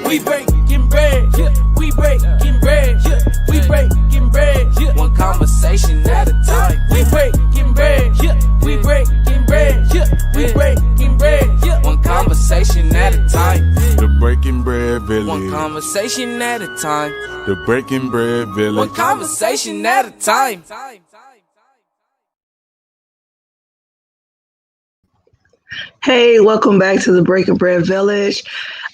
We breaking bread, we breaking bread, we breaking bread, one conversation at a time. We breaking bread, we breaking bread, we breaking bread, one conversation at a time. The Breaking Bread Village. One conversation at a time. The Breaking Bread Village. One conversation at a time. Hey, welcome back to the Breaking Bread Village.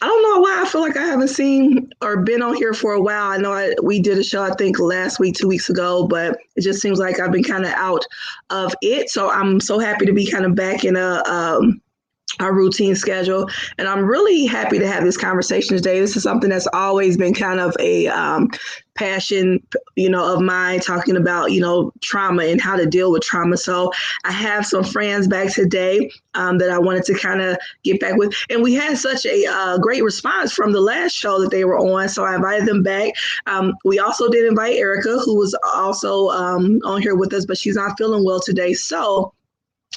I don't know why I feel like I haven't seen or been on here for a while. I know we did a show, I think last week, 2 weeks ago, but it just seems like I've been kind of out of it. So I'm so happy to be kind of back in our routine schedule. And I'm really happy to have this conversation today. This is something that's always been kind of a passion, of mine, talking about, trauma and how to deal with trauma. So I have some friends back today that I wanted to kind of get back with. And we had such a great response from the last show that they were on. So I invited them back. We also did invite Erica, who was also on here with us, but she's not feeling well today. So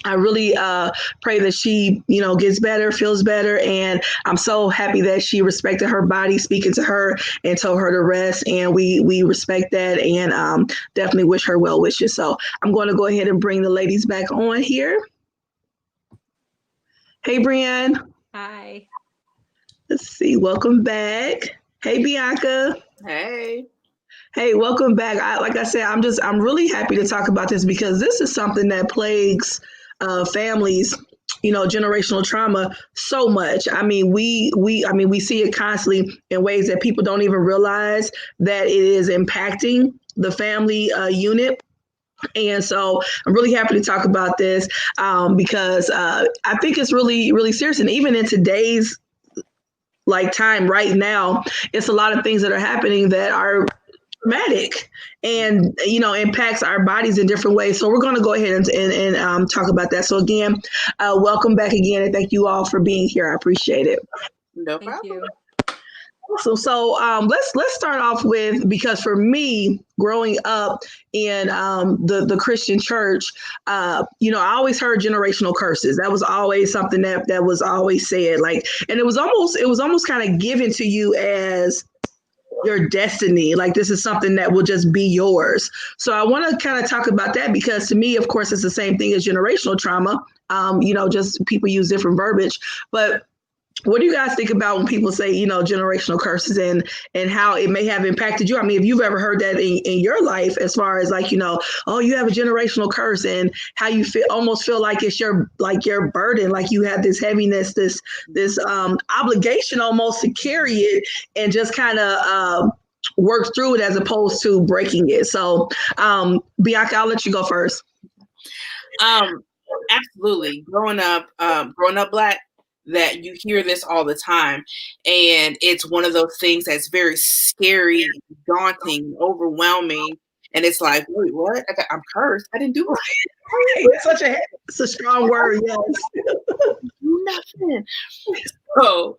I really pray that she, gets better, feels better. And I'm so happy that she respected her body, speaking to her and told her to rest. And we respect that and definitely wish her well wishes. So I'm going to go ahead and bring the ladies back on here. Hey, Brienne. Hi. Let's see. Welcome back. Hey, Bianca. Hey. Hey, welcome back. Like I said, I'm really happy to talk about this because this is something that plagues families, generational trauma so much. I mean, we see it constantly in ways that people don't even realize that it is impacting the family unit. And so I'm really happy to talk about this because I think it's really, really serious. And even in today's time right now, it's a lot of things that are happening that are traumatic and impacts our bodies in different ways. So we're going to go ahead and talk about that. So again, welcome back again, and thank you all for being here. I appreciate it. No problem. Thank you. So let's start off with, because for me, growing up in the Christian church, I always heard generational curses. That was always something that was always said, and it was almost kind of given to you as your destiny. Like, this is something that will just be yours. So I want to kind of talk about that because to me, of course, it's the same thing as generational trauma. Just people use different verbiage. But what do you guys think about when people say, generational curses and how it may have impacted you? I mean, if you've ever heard that in your life, as far as oh, you have a generational curse, and how you almost feel like it's your burden, like you have this heaviness, this obligation almost to carry it and just kind of work through it as opposed to breaking it. So Bianca, I'll let you go first. Absolutely. Growing up Black, that you hear this all the time, and it's one of those things that's very scary, daunting, overwhelming, and it's like, wait, what? I'm cursed. I didn't do it. It's a strong word. Yes. Nothing. So,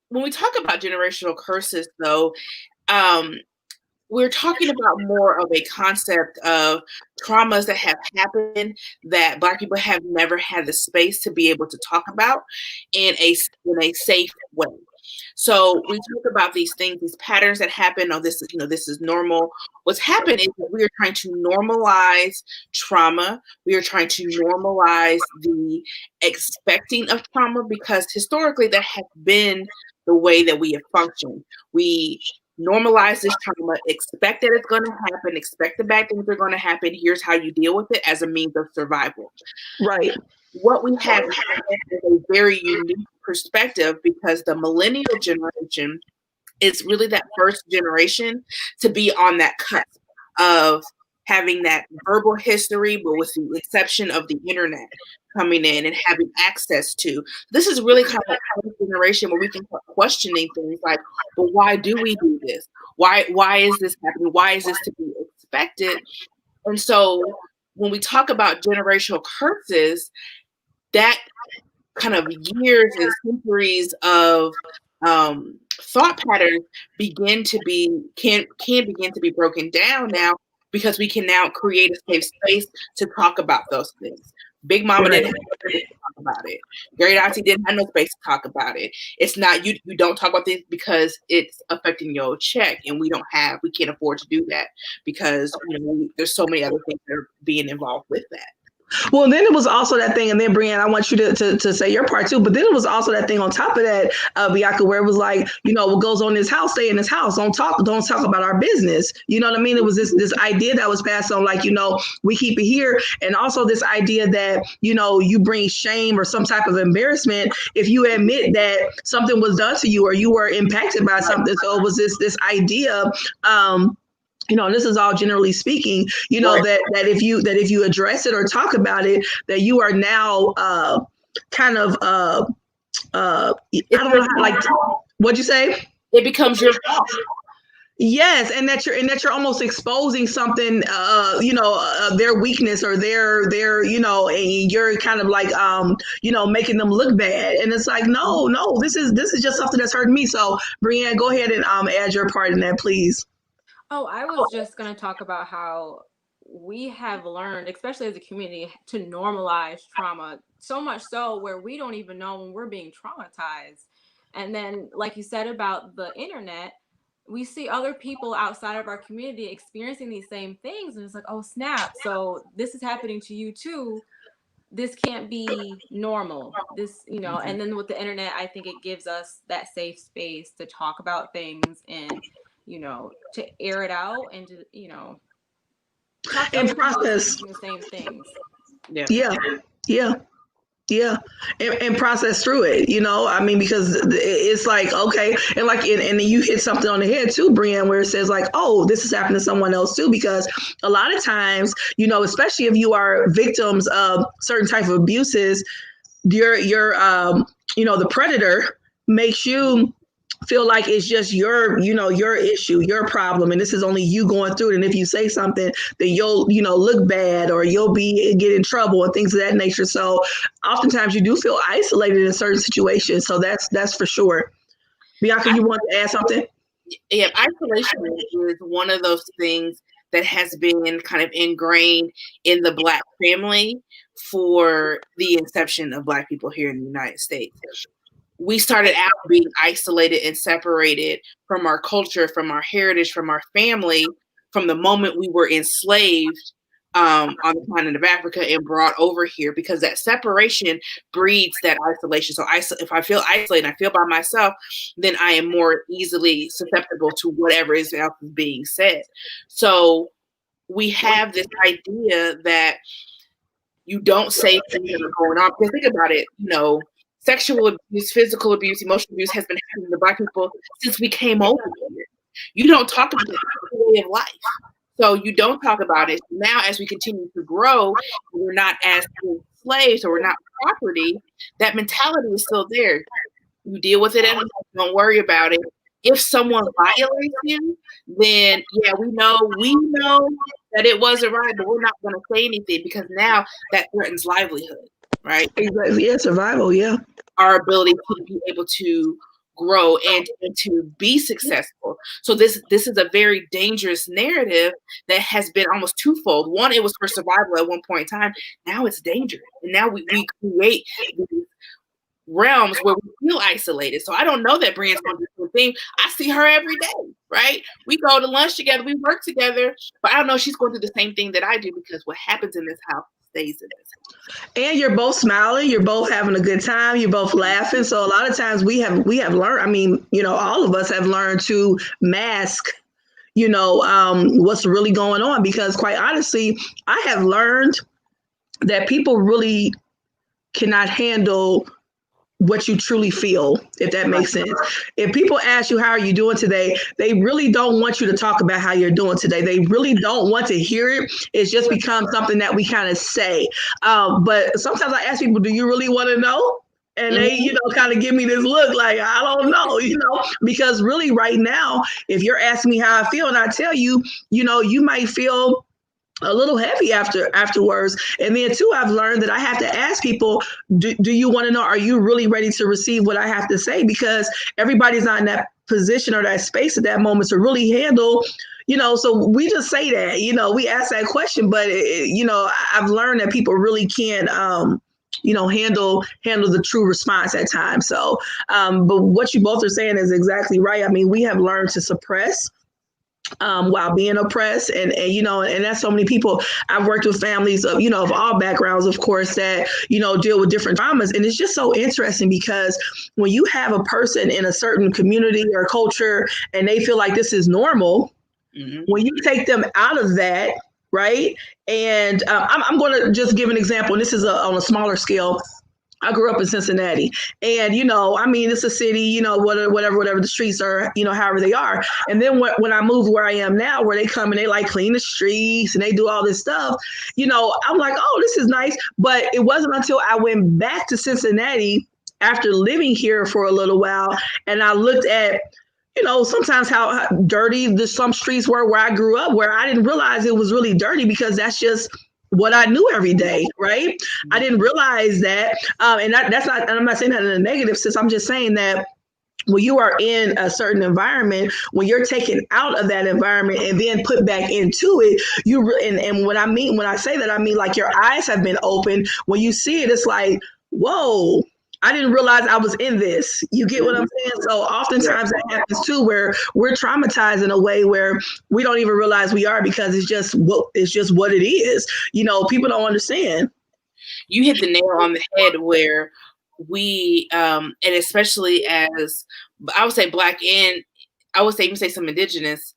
when we talk about generational curses, though, we're talking about more of a concept of traumas that have happened that Black people have never had the space to be able to talk about in a safe way. So we talk about these things, these patterns that happen. Oh, this is normal. What's happened is that we are trying to normalize trauma. We are trying to normalize the expecting of trauma because historically that has been the way that we have functioned. We normalize this trauma, expect that it's going to happen, expect the bad things are going to happen. Here's how you deal with it as a means of survival. Right. What we have is a very unique perspective because the millennial generation is really that first generation to be on that cusp of having that verbal history, but with the exception of the internet coming in and having access to. This is really kind of a generation where we can start questioning things like, well, why do we do this? Why is this happening? Why is this to be expected? And so when we talk about generational curses, that kind of years and centuries of thought patterns can begin to be broken down now, because we can now create a safe space to talk about those things. Big Mama didn't have to talk about it. Gary Dottie didn't have no space to talk about it. It's not you don't talk about this because it's affecting your check, and we can't afford to do that because there's so many other things that are being involved with that. Well, then it was also that thing, and then Brianne, I want you to say your part too. But then it was also that thing on top of that, Bianca, where it was like, what goes on in this house, stay in this house. Don't talk about our business. You know what I mean? It was this idea that was passed on, like, we keep it here, and also this idea that you bring shame or some type of embarrassment if you admit that something was done to you or you were impacted by something. So it was this idea. This is all generally speaking, right. that if you address it or talk about it, that you are now kind of I don't know how, like, what'd you say? It becomes your fault. Yes, and that you're almost exposing something, their weakness or their, and you're kind of like, making them look bad. And it's like, no, this is just something that's hurting me. So, Brianne, go ahead and add your part in that, please. Oh, I was just going to talk about how we have learned, especially as a community, to normalize trauma, so much so where we don't even know when we're being traumatized. And then, like you said about the internet, we see other people outside of our community experiencing these same things. And it's like, oh, snap. So this is happening to you too. This can't be normal. This, and then with the internet, I think it gives us that safe space to talk about things and to air it out and to, talk and process the same things. Yeah. And process through it, because it's like, okay. And like, and you hit something on the head too, Brianne, where it says like, oh, this is happening to someone else too, because a lot of times, especially if you are victims of certain type of abuses, your the predator makes you feel like it's just your issue, your problem, and this is only you going through it. And if you say something, then you'll, look bad or you'll get in trouble and things of that nature. So oftentimes you do feel isolated in certain situations. So that's for sure. Bianca, you want to add something? Yeah, isolation is one of those things that has been kind of ingrained in the Black family for the inception of Black people here in the United States. We started out being isolated and separated from our culture, from our heritage, from our family, from the moment we were enslaved on the continent of Africa and brought over here, because that separation breeds that isolation. So if I feel isolated, I feel by myself, then I am more easily susceptible to whatever else is being said. So we have this idea that you don't say things that are going on. Because think about it, sexual abuse, physical abuse, emotional abuse has been happening to Black people since we came over here. You don't talk about it. It's a way of life. So you don't talk about it. Now, as we continue to grow, we're not as slaves or we're not property. That mentality is still there. You deal with it and don't worry about it. If someone violates you, then we know that it wasn't right, but we're not going to say anything because now that threatens livelihood. Right? Exactly. Yeah, survival. Yeah. Our ability to be able to grow and to be successful. So this is a very dangerous narrative that has been almost twofold. One, it was for survival at one point in time. Now it's dangerous. And now we create these realms where we feel isolated. So I don't know that Brianne's going to do the thing. I see her every day, right? We go to lunch together, we work together, but I don't know if she's going to do the same thing that I do, because what happens in this house stays in this house. And you're both smiling, you're both having a good time, you're both laughing. So a lot of times we have learned, all of us have learned to mask, what's really going on, because quite honestly, I have learned that people really cannot handle what you truly feel, if that makes sense. If people ask you, how are you doing today? They really don't want you to talk about how you're doing today. They really don't want to hear it. It's just become something that we kind of say. But sometimes I ask people, do you really want to know? And they, kind of give me this look like, I don't know, because really right now, if you're asking me how I feel and I tell you, you might feel a little heavy afterwards. And then too, I've learned that I have to ask people, do you want to know, are you really ready to receive what I have to say? Because everybody's not in that position or that space at that moment to really handle, so we just say that, we ask that question, but I've learned that people really can't handle the true response at times. So, but what you both are saying is exactly right. I mean, we have learned to suppress while being oppressed, and and that's so many people. I've worked with families of of all backgrounds, of course, that deal with different traumas, and it's just so interesting because when you have a person in a certain community or culture and they feel like this is normal, when you take them out of that, right? And I'm going to just give an example, and this is on a smaller scale. I grew up in Cincinnati, and I mean, it's a city, whatever the streets are, however they are. And then when I moved where I am now, where they come and they like clean the streets and they do all this stuff, I'm like, oh, this is nice. But it wasn't until I went back to Cincinnati after living here for a little while, and I looked at sometimes how dirty some streets were where I grew up, where I didn't realize it was really dirty because that's just what I knew every day, right? I didn't realize that. And that's not, and I'm not saying that in a negative sense. I'm just saying that when you are in a certain environment, when you're taken out of that environment and then put back into it, and when I say that, I mean like your eyes have been opened. When you see it, it's like, whoa, I didn't realize I was in this. You get what I'm saying? So oftentimes that happens too, where we're traumatized in a way where we don't even realize we are because it's just what it is. People don't understand. You hit the nail on the head where we, and especially as I would say Black and I would say even say some indigenous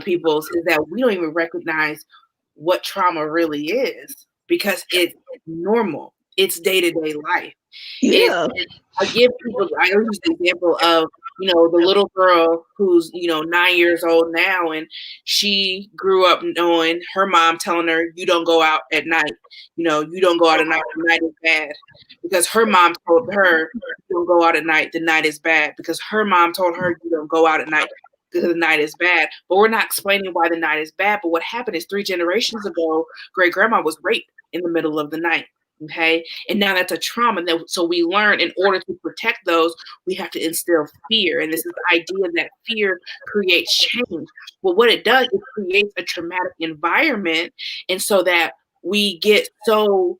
peoples, is that we don't even recognize what trauma really is because it's normal. It's day-to-day life. Yeah. I use the example of, the little girl who's, 9 years old now, and she grew up knowing her mom telling her, you don't go out at night. You don't go out at night. The night is bad. Because her mom told her, you don't go out at night. The night is bad. Because her mom told her, you don't go out at night because the night is bad. But we're not explaining why the night is bad. But what happened is 3 generations ago, great grandma was raped in the middle of the night. Okay. And now that's a trauma. So we learn in order to protect those, we have to instill fear. And this is the idea that fear creates change. Well, what it does, it creates a traumatic environment. And so that we get so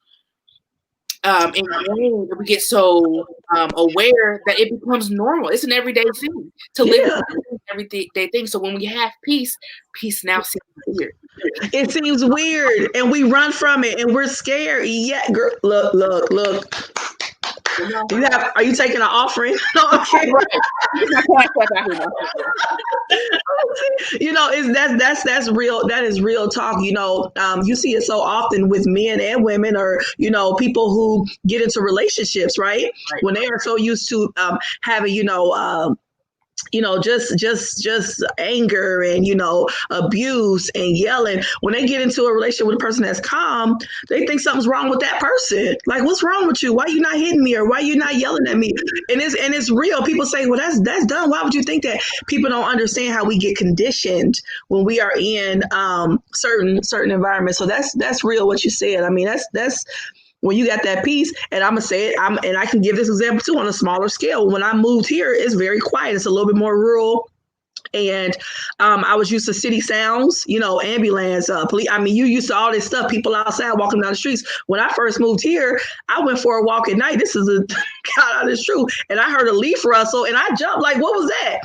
ingrained, we get so aware that it becomes normal. It's an everyday thing to live everyday thing. So when we have peace now seems weird. It seems weird, and we run from it, and we're scared. Yeah, girl, look. Are you taking an offering? No, okay. That's real. That is real talk. You see it so often with men and women, or people who get into relationships, right? When they are so used to having just anger and abuse and yelling. When they get into a relationship with a person that's calm, they think something's wrong with that person. Like, what's wrong with you? Why are you not hitting me, or why are you not yelling at me? And it's real. People say, well, that's dumb. Why would you think that? People don't understand how we get conditioned when we are in certain environments. So that's real what you said. I mean, that's when you got that peace. And I'm gonna say it, and I can give this example too on a smaller scale. When I moved here, it's very quiet. It's a little bit more rural. And I was used to city sounds, ambulance, police. I mean, you used to all this stuff, people outside walking down the streets. When I first moved here, I went for a walk at night. This is God, it's true. And I heard a leaf rustle, and I jumped. Like, what was that?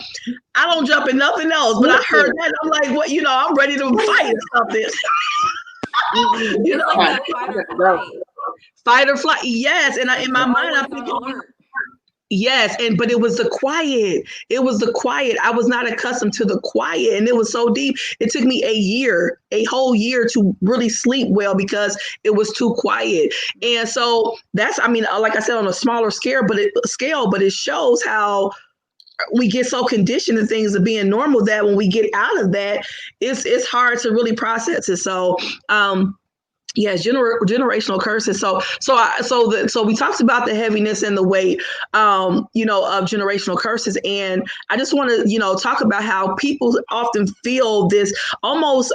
I don't jump in nothing else, but I heard that. I'm like, what? I'm ready to fight or something. Fight or flight. Yes. And in my mind, I'm thinking, yes. But it was the quiet. I was not accustomed to the quiet. And it was so deep. It took me a whole year to really sleep well because it was too quiet. And so like I said, on a smaller scale, but it shows how we get so conditioned to things of being normal that when we get out of that, it's hard to really process it. So, yes, generational curses. So we talked about the heaviness and the weight, of generational curses. And I just want to, talk about how people often feel this almost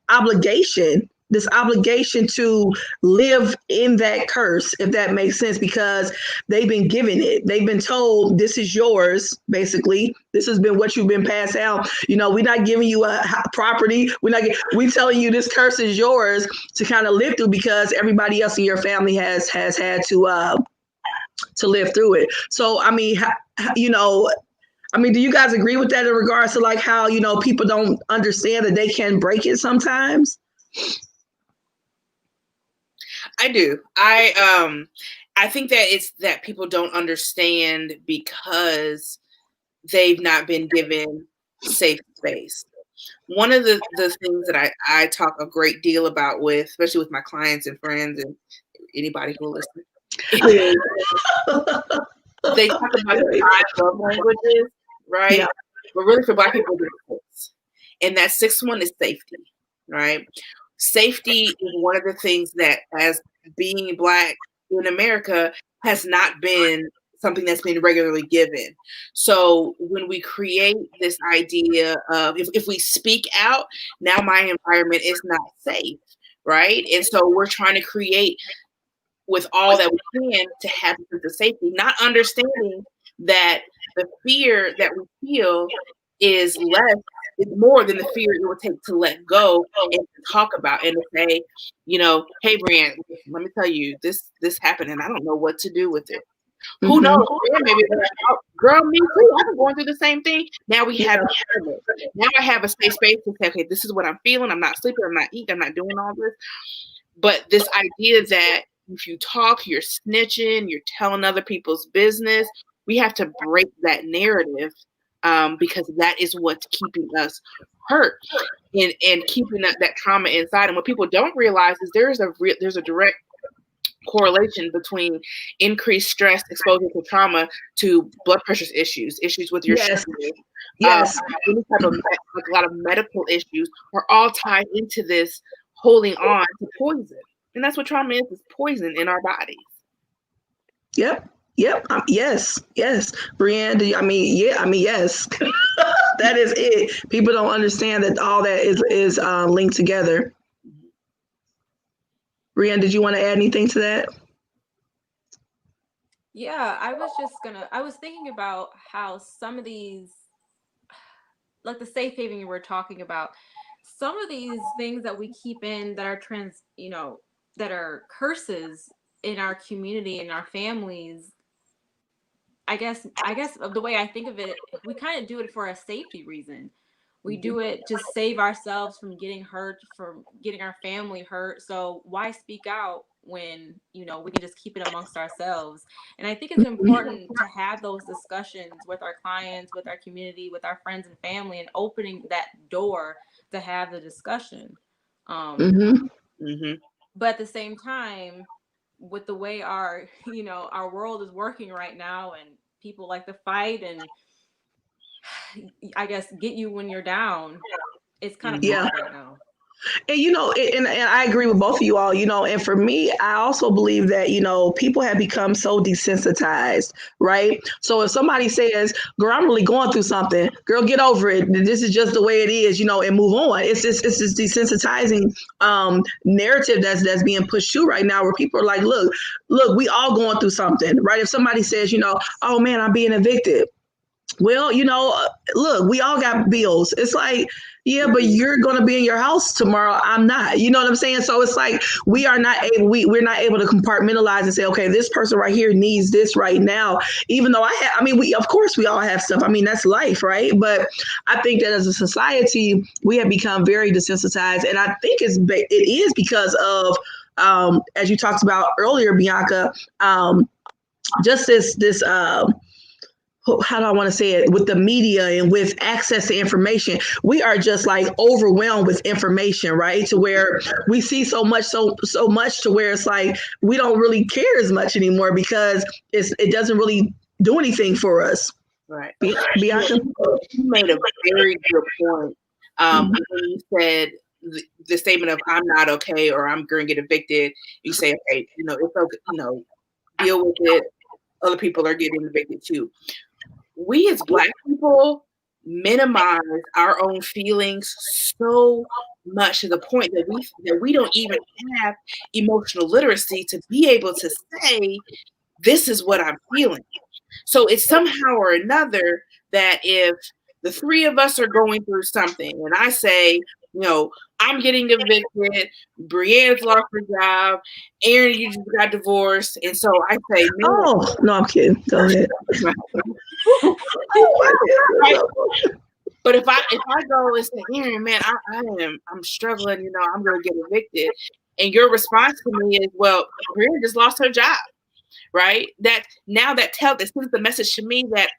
obligation this obligation to live in that curse, if that makes sense, because they've been given it. They've been told this is yours, basically. This has been what you've been passed out. We're not giving you a property. We telling you this curse is yours to kind of live through, because everybody else in your family has had to live through it. So, I mean, do you guys agree with that in regards to like how, people don't understand that they can break it sometimes? I do. I think that it's that people don't understand because they've not been given safe space. One of the things that I talk a great deal about with, especially with my clients and friends and anybody who will listen, they talk about the 5 love languages, right? Yeah. But really for Black people, there's 6. And that 6th one is safety, right? Safety is one of the things that, as being Black in America, has not been something that's been regularly given. So when we create this idea of if we speak out, now my environment is not safe, right? And so we're trying to create with all that we can to have a sense of safety, not understanding that the fear that we feel is more than the fear it would take to let go and to talk about and to say, hey, Brianne, let me tell you, this happened and I don't know what to do with it. Mm-hmm. Who knows? Maybe girl, me too. I've been going through the same thing. Now we have now I have a safe space to say, okay, this is what I'm feeling. I'm not sleeping. I'm not eating. I'm not doing all this. But this idea that if you talk, you're snitching, you're telling other people's business. We have to break that narrative because that is what's keeping us hurt and keeping that trauma inside. And what people don't realize is there's a direct correlation between increased stress, exposure to trauma, to blood pressure issues with your sugar. Yes. Any type of a lot of medical issues are all tied into this holding on to poison. And that's what trauma is poison in our bodies. Yep. Yes. Brianne, yes. That is it. People don't understand that all that is linked together. Brianne, did you want to add anything to that? Yeah, I was thinking about how some of these, like the safe haven you were talking about, some of these things that we keep in that are that are curses in our community, in our families, I guess the way I think of it, we kind of do it for a safety reason. We do it to save ourselves from getting hurt, from getting our family hurt. So why speak out when, we can just keep it amongst ourselves? And I think it's important to have those discussions with our clients, with our community, with our friends and family, and opening that door to have the discussion. But at the same time, with the way our world is working right now, and people like to fight and I guess get you when you're down, it's kind of hard right now. And I agree with both of you all, and for me, I also believe that, people have become so desensitized, right? So if somebody says, girl, I'm really going through something, girl, get over it. This is just the way it is, and move on. It's this desensitizing narrative that's being pushed through right now, where people are like, look, we all going through something, right? If somebody says, oh man, I'm being evicted. Well, look, we all got bills. It's like, yeah, but you're going to be in your house tomorrow. I'm not. You know what I'm saying? So it's like we're not able to compartmentalize and say, okay, this person right here needs this right now. Even though of course we all have stuff. That's life, right? But I think that as a society, we have become very desensitized, and I think it is because of, as you talked about earlier, Bianca, just this. How do I want to say it, with the media and with access to information, we are just like overwhelmed with information, right? To where we see so much to where it's like we don't really care as much anymore because it doesn't really do anything for us. Right. Bianca? You made a very good point. When you said the statement of I'm not okay or I'm going to get evicted, you say, okay, it's okay, deal with it. Other people are getting evicted too. We as Black people minimize our own feelings so much to the point that we don't even have emotional literacy to be able to say, this is what I'm feeling. So it's somehow or another that if the three of us are going through something and I say, I'm getting evicted, Brienne's lost her job, Aaron, you just got divorced. And so I say, oh, no, I'm kidding. Go ahead. But if I go and say, Aaron, man, I'm struggling, I'm gonna get evicted. And your response to me is, well, Brienne just lost her job. Right? That sends the message to me that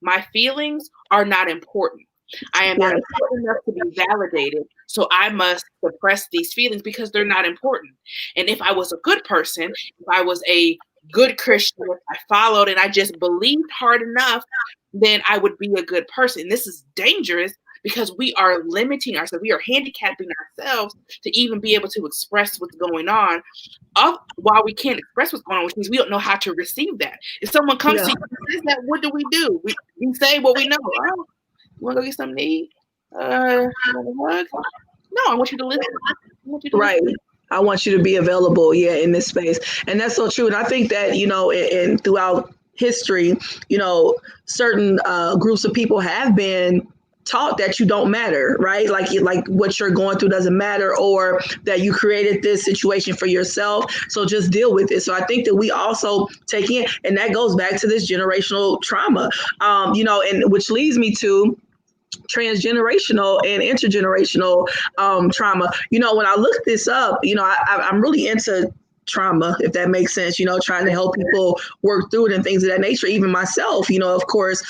my feelings are not important. I am not important enough to be validated. So I must suppress these feelings because they're not important. And if I was a good person, if I was a good Christian, if I followed and I just believed hard enough, then I would be a good person. This is dangerous because we are limiting ourselves. We are handicapping ourselves to even be able to express what's going on while we can't express what's going on, which means we don't know how to receive that. If someone comes to you and says that, what do? We say what we know. Oh, you want to go get something to eat? You want a hug? No, I want you to listen. Right. I want you to be available, in this space. And that's so true. And I think that, and throughout history, certain groups of people have been taught that you don't matter, right? Like what you're going through doesn't matter, or that you created this situation for yourself. So just deal with it. So I think that we also take in, and that goes back to this generational trauma, and which leads me to transgenerational and intergenerational trauma. When I looked this up, I'm really into trauma, if that makes sense, trying to help people work through it and things of that nature. Even myself, of course,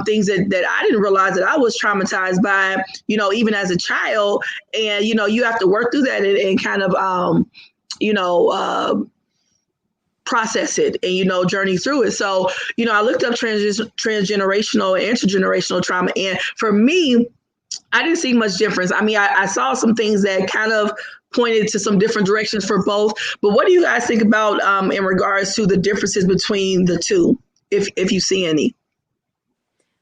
things that I didn't realize that I was traumatized by, even as a child. And, you have to work through that and kind of, process it and, journey through it. So, I looked up transgenerational and intergenerational trauma. And for me, I didn't see much difference. I mean, I saw some things that kind of pointed to some different directions for both. But what do you guys think about in regards to the differences between the two, if you see any?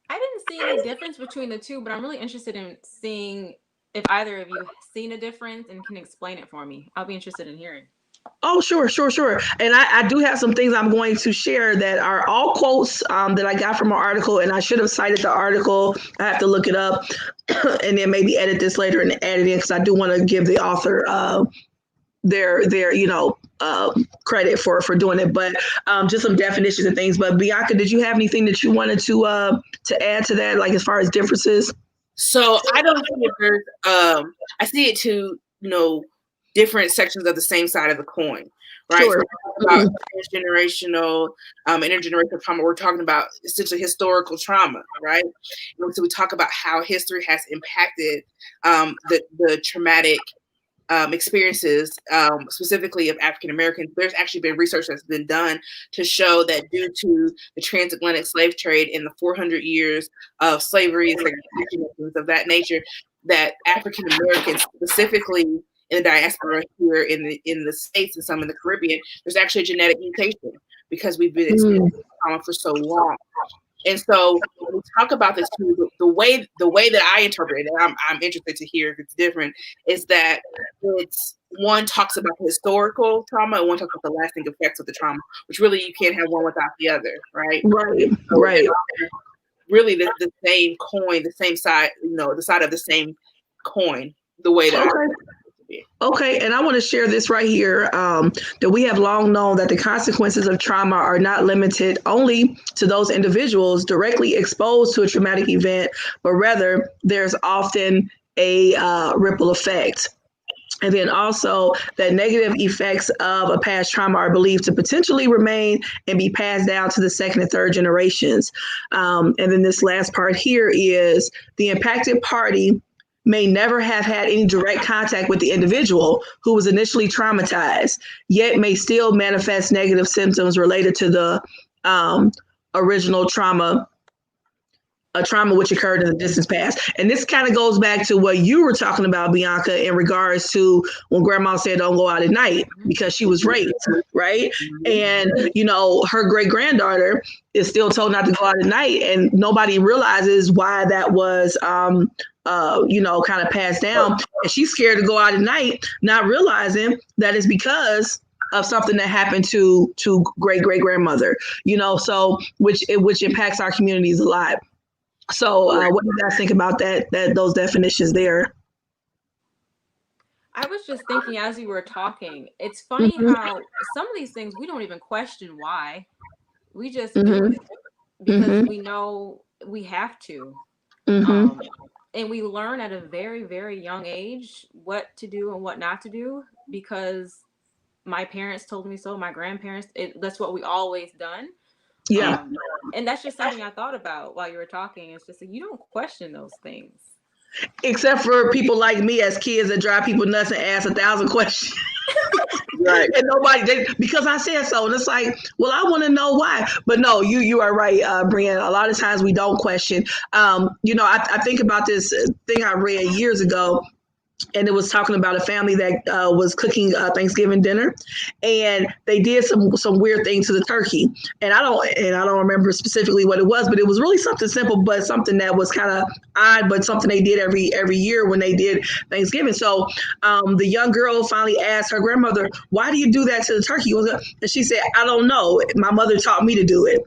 I didn't see any difference between the two, but I'm really interested in seeing if either of you have seen a difference and can explain it for me. I'll be interested in hearing. Oh, sure. And I do have some things I'm going to share that are all quotes that I got from an article, and I should have cited the article. I have to look it up and then maybe edit this later and add it in, because I do want to give the author their credit for doing it. But just some definitions and things. But Bianca, did you have anything that you wanted to add to that, like as far as differences? So I don't see it there's I see it to different sections of the same side of the coin, right? Sure. So about transgenerational, intergenerational trauma, we're talking about essentially historical trauma, right? And so we talk about how history has impacted the traumatic experiences, specifically of African Americans. There's actually been research that's been done to show that due to the transatlantic slave trade in the 400 years of slavery and segregation of that nature, that African Americans, specifically in the diaspora here in the States and some in the Caribbean, there's actually a genetic mutation because we've been experiencing trauma for so long. And so when we talk about this too, the way that I interpret it, and I'm interested to hear if it's different, is that it's one talks about the historical trauma and one talks about the lasting effects of the trauma, which really you can't have one without the other, right? Right, so right. Really the same coin, the same side, the side of the same coin, the way that Okay, and I want to share this right here, that we have long known that the consequences of trauma are not limited only to those individuals directly exposed to a traumatic event, but rather there's often a ripple effect. And then also that negative effects of a past trauma are believed to potentially remain and be passed down to the second and third generations. And then this last part here is the impacted party may never have had any direct contact with the individual who was initially traumatized, yet may still manifest negative symptoms related to the original trauma, a trauma which occurred in the distant past. And this kind of goes back to what you were talking about, Bianca, in regards to when grandma said, don't go out at night because she was raped, right? And, her great granddaughter is still told not to go out at night, and nobody realizes why that was kind of passed down. And she's scared to go out at night, not realizing that it's because of something that happened to great grandmother, so which impacts our communities a lot. So what do you guys think about that those definitions there? I was just thinking as you were talking, it's funny how some of these things we don't even question why. We just do it because we know we have to. And we learn at a very, very young age what to do and what not to do because my parents told me so, my grandparents, that's what we always done. Yeah. And that's just something I thought about while you were talking. It's just like, you don't question those things. Except for people like me as kids that drive people nuts and ask 1,000 questions. Right. And because I said so. And it's like, well, I want to know why. But no, you are right, Brianna. A lot of times we don't question. I think about this thing I read years ago. And it was talking about a family that was cooking Thanksgiving dinner, and they did some weird things to the turkey. And I don't remember specifically what it was, but it was really something simple, but something that was kind of odd, but something they did every year when they did Thanksgiving. So the young girl finally asked her grandmother, "Why do you do that to the turkey?" And she said, "I don't know. My mother taught me to do it."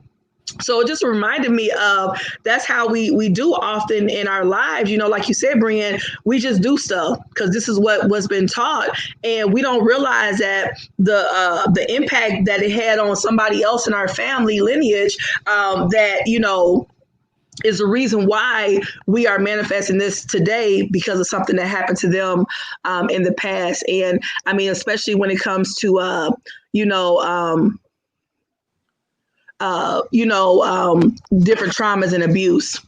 So it just reminded me of that's how we do often in our lives. Like you said, Brian, we just do stuff because this is what's been taught. And we don't realize that the impact that it had on somebody else in our family lineage that, is the reason why we are manifesting this today because of something that happened to them in the past. And I mean, especially when it comes to, different traumas and abuse.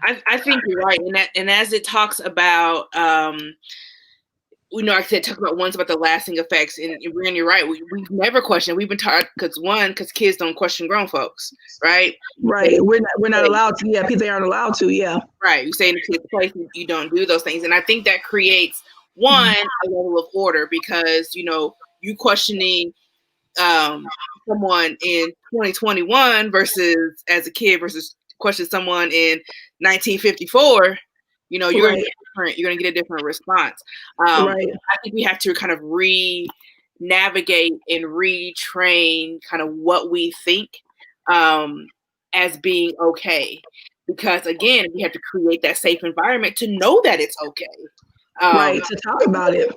I think you're right, and as it talks about, like I said, talk about ones about the lasting effects, and you're right. We've never questioned. We've been taught because kids don't question grown folks, right? Right. We're not allowed to. Yeah, people aren't allowed to. Yeah. Right. You say in a kid's place, you don't do those things, and I think that creates a level of order because you questioning someone in 2021 versus as a kid versus question someone in 1954, you're going to get a different response. Right. I think we have to kind of navigate and retrain kind of what we think as being okay, because again, we have to create that safe environment to know that it's okay. Right, to talk about it.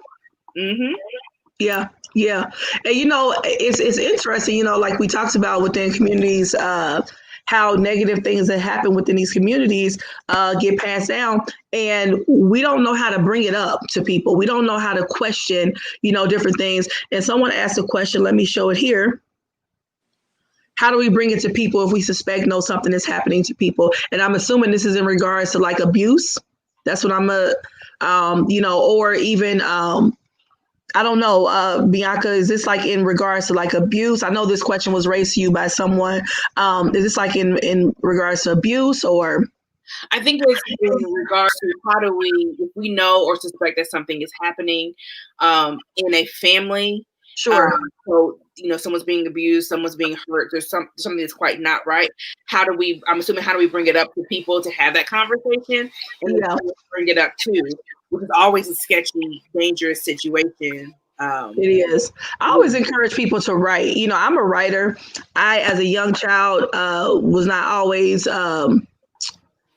Yeah. And it's interesting, like we talked about within communities, how negative things that happen within these communities get passed down, and we don't know how to bring it up to people. We don't know how to question, different things. And someone asked a question, let me show it here. How do we bring it to people if we suspect something is happening to people? And I'm assuming this is in regards to like abuse. That's what I'm or even I don't know, Bianca, is this like in regards to like abuse? I know this question was raised to you by someone. Is this like in regards to abuse or? I think it's in regards to how do we, if we know or suspect that something is happening in a family. Sure. So, someone's being abused, someone's being hurt, there's something that's quite not right. How do we bring it up to people to have that conversation and bring it up too? Which is always a sketchy, dangerous situation. It is. I always encourage people to write. I'm a writer. I, as a young child, was not always,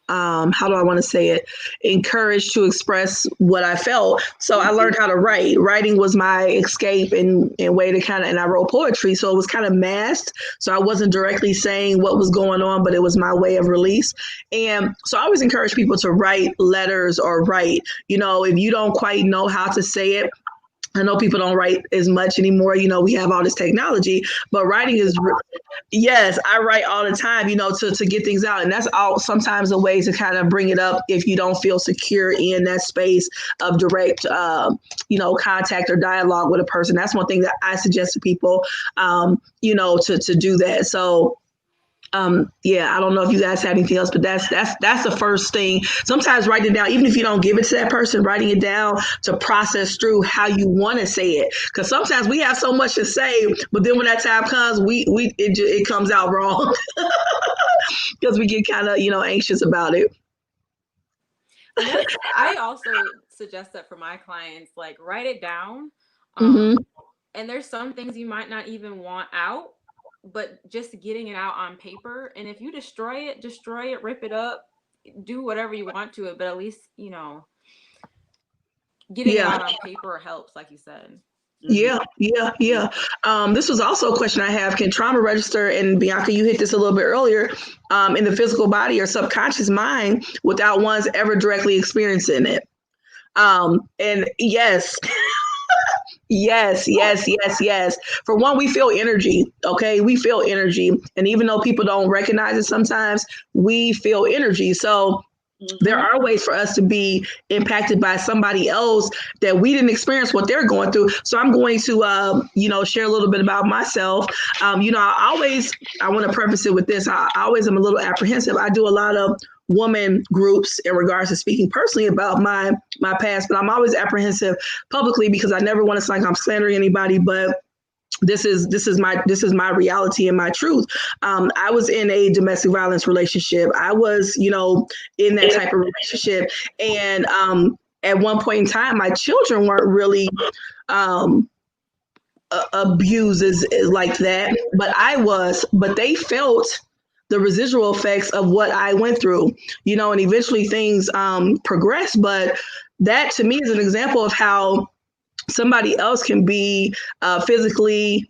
how do I want to say it, encouraged to express what I felt. So I learned how to write. Writing was my escape and way to and I wrote poetry. So it was kind of masked. So I wasn't directly saying what was going on, but it was my way of release. And so I always encourage people to write letters or write, if you don't quite know how to say it. I know people don't write as much anymore. We have all this technology, but writing is, yes, I write all the time, to get things out. And that's all sometimes a way to kind of bring it up if you don't feel secure in that space of direct, contact or dialogue with a person. That's one thing that I suggest to people, to do that. So I don't know if you guys have anything else, but that's the first thing. Sometimes write it down, even if you don't give it to that person, writing it down to process through how you want to say it. Because sometimes we have so much to say, but then when that time comes, it comes out wrong because we get kind of anxious about it. I also suggest that for my clients, like write it down. Mm-hmm. And there's some things you might not even want out, but just getting it out on paper. And if you destroy it, rip it up, do whatever you want to it, but at least, getting it out on paper helps, like you said. Yeah. This was also a question I have. Can trauma register, and Bianca, you hit this a little bit earlier, in the physical body or subconscious mind without one's ever directly experiencing it? And yes. Yes. For one, we feel energy. Okay. We feel energy. And even though people don't recognize it sometimes, we feel energy. So there are ways for us to be impacted by somebody else that we didn't experience what they're going through. So I'm going to, share a little bit about myself. I want to preface it with this. I always am a little apprehensive. I do a lot of woman groups in regards to speaking personally about my past, but I'm always apprehensive publicly because I never want to sound like I'm slandering anybody, but this is my reality and my truth. I was in a domestic violence relationship. I was, in that type of relationship. And at one point in time, my children weren't really abused as like that, but they felt the residual effects of what I went through, and eventually things progressed. But that to me is an example of how somebody else can be physically,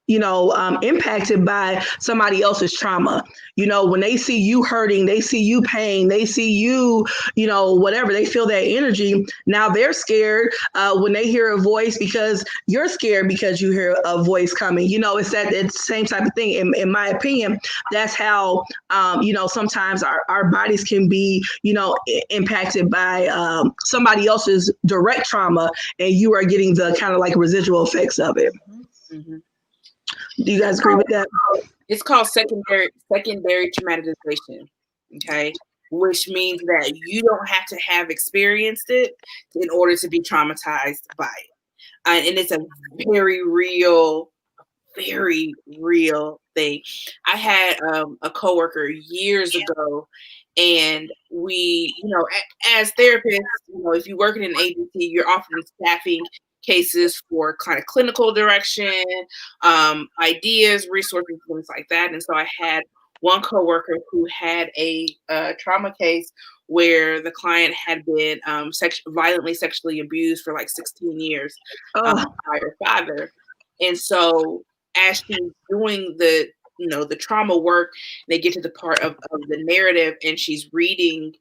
impacted by somebody else's trauma. When they see you hurting, they see you pain, they see you, whatever, they feel that energy. Now they're scared when they hear a voice because you're scared because you hear a voice coming. It's the same type of thing. In my opinion, that's how, sometimes our bodies can be, impacted by somebody else's direct trauma, and you are getting the kind of like residual effects of it. Mm-hmm. Do you guys agree with that? It's called secondary traumatization, okay? Which means that you don't have to have experienced it in order to be traumatized by it. And it's a very real thing. I had a coworker years ago, and we, as therapists, if you work in an agency, you're often staffing cases for kind of clinical direction, ideas, resources, things like that. And so I had one coworker who had a trauma case where the client had been violently sexually abused for like 16 years by her father. And so as she's doing the trauma work, they get to the part of the narrative, and she's reading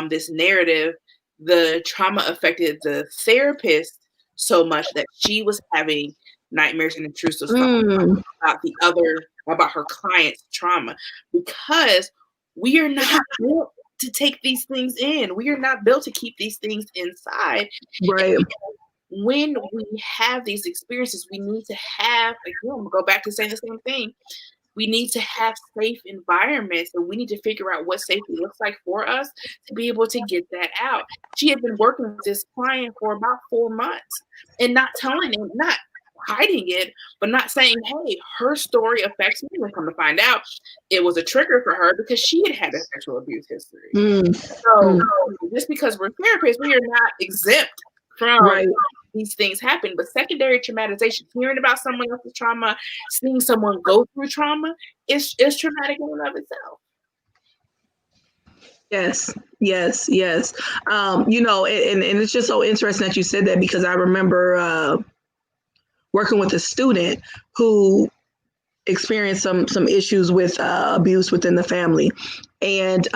this narrative. The trauma affected the therapist so much that she was having nightmares and intrusive thoughts about her client's trauma, because we are not built to take these things in. We are not built to keep these things inside. Right. And when we have these experiences, we need to have, again, go back to saying the same thing. We need to have safe environments, and we need to figure out what safety looks like for us to be able to get that out. She had been working with this client for about 4 months and not telling him, not hiding it, but not saying, hey, her story affects me. And come to find out, it was a trigger for her because she had a sexual abuse history. So just because we're therapists, we are not exempt from these things happen. But secondary traumatization, hearing about someone else's trauma, seeing someone go through trauma, is traumatic in and of itself. Yes. And it's just so interesting that you said that, because I remember working with a student who experienced some issues with abuse within the family. And,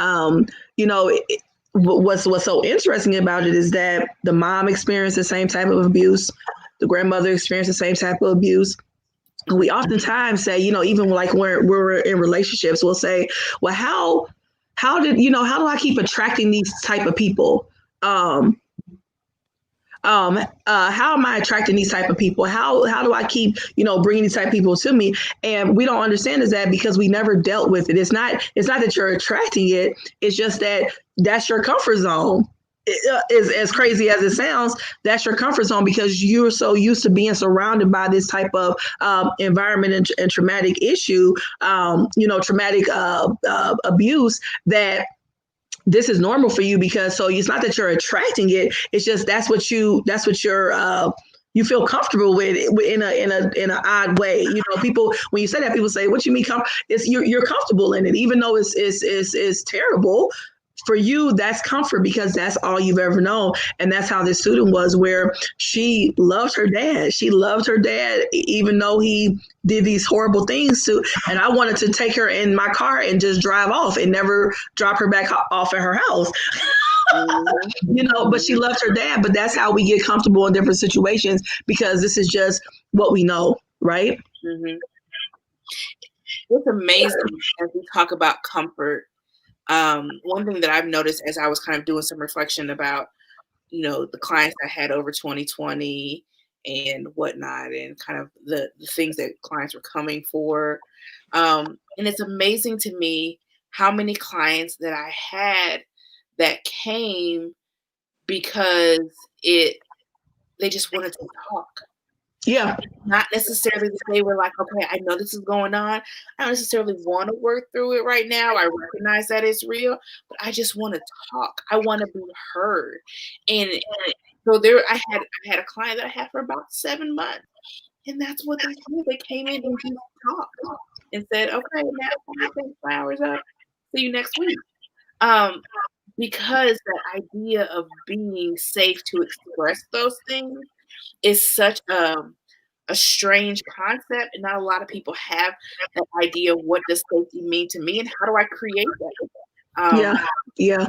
what's so interesting about it is that the mom experienced the same type of abuse. The grandmother experienced the same type of abuse. We oftentimes say, even like when we're in relationships, we'll say, well, how do I keep attracting these type of people? How am I attracting these type of people? How do I keep, bringing these type of people to me? And we don't understand is that because we never dealt with it. It's not that you're attracting it. It's just that that's your comfort zone. Is as crazy as it sounds, that's your comfort zone because you're so used to being surrounded by this type of environment and traumatic issue, traumatic abuse, that this is normal for you, because so it's not that you're attracting it. It's just that's what you're you feel comfortable with in an odd way. You know, people, when you say that, people say, "What you mean? It's you're comfortable in it, even though it's terrible." For you, that's comfort because that's all you've ever known. And that's how this student was, where she loved her dad. She loved her dad, even though he did these horrible things to, and I wanted to take her in my car and just drive off and never drop her back off at her house. You know, but she loved her dad. But that's how we get comfortable in different situations, because this is just what we know, right? Mm-hmm. It's amazing as we talk about comfort. One thing that I've noticed as I was kind of doing some reflection about, you know, the clients I had over 2020 and whatnot, and kind of the things that clients were coming for. And it's amazing to me how many clients that I had that came because they just wanted to talk. Yeah. Not necessarily that they were like, okay, I know this is going on. I don't necessarily want to work through it right now. I recognize that it's real, but I just want to talk. I want to be heard. And so I had a client that I had for about 7 months, and that's what they did. They came in and just talked and said, okay, now I'm going to 5 hours up. See you next week. Because the idea of being safe to express those things is such a strange concept, and not a lot of people have that idea of what does safety mean to me and how do I create that. Yeah.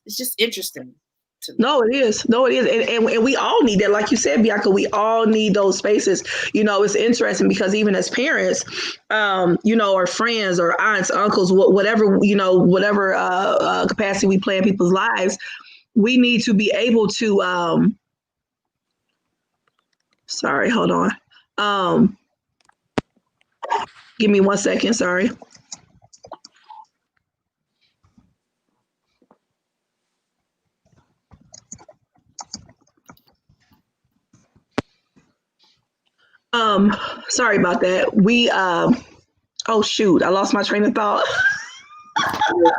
It's just interesting to me. No, it is. And we all need that. Like you said, Bianca, we all need those spaces. You know, it's interesting because even as parents, you know, or friends or aunts, uncles, whatever, you know, whatever capacity we play in people's lives, we need to be able to, sorry, hold on. Give me 1 second. Sorry. Sorry about that. Oh shoot, I lost my train of thought. Oh,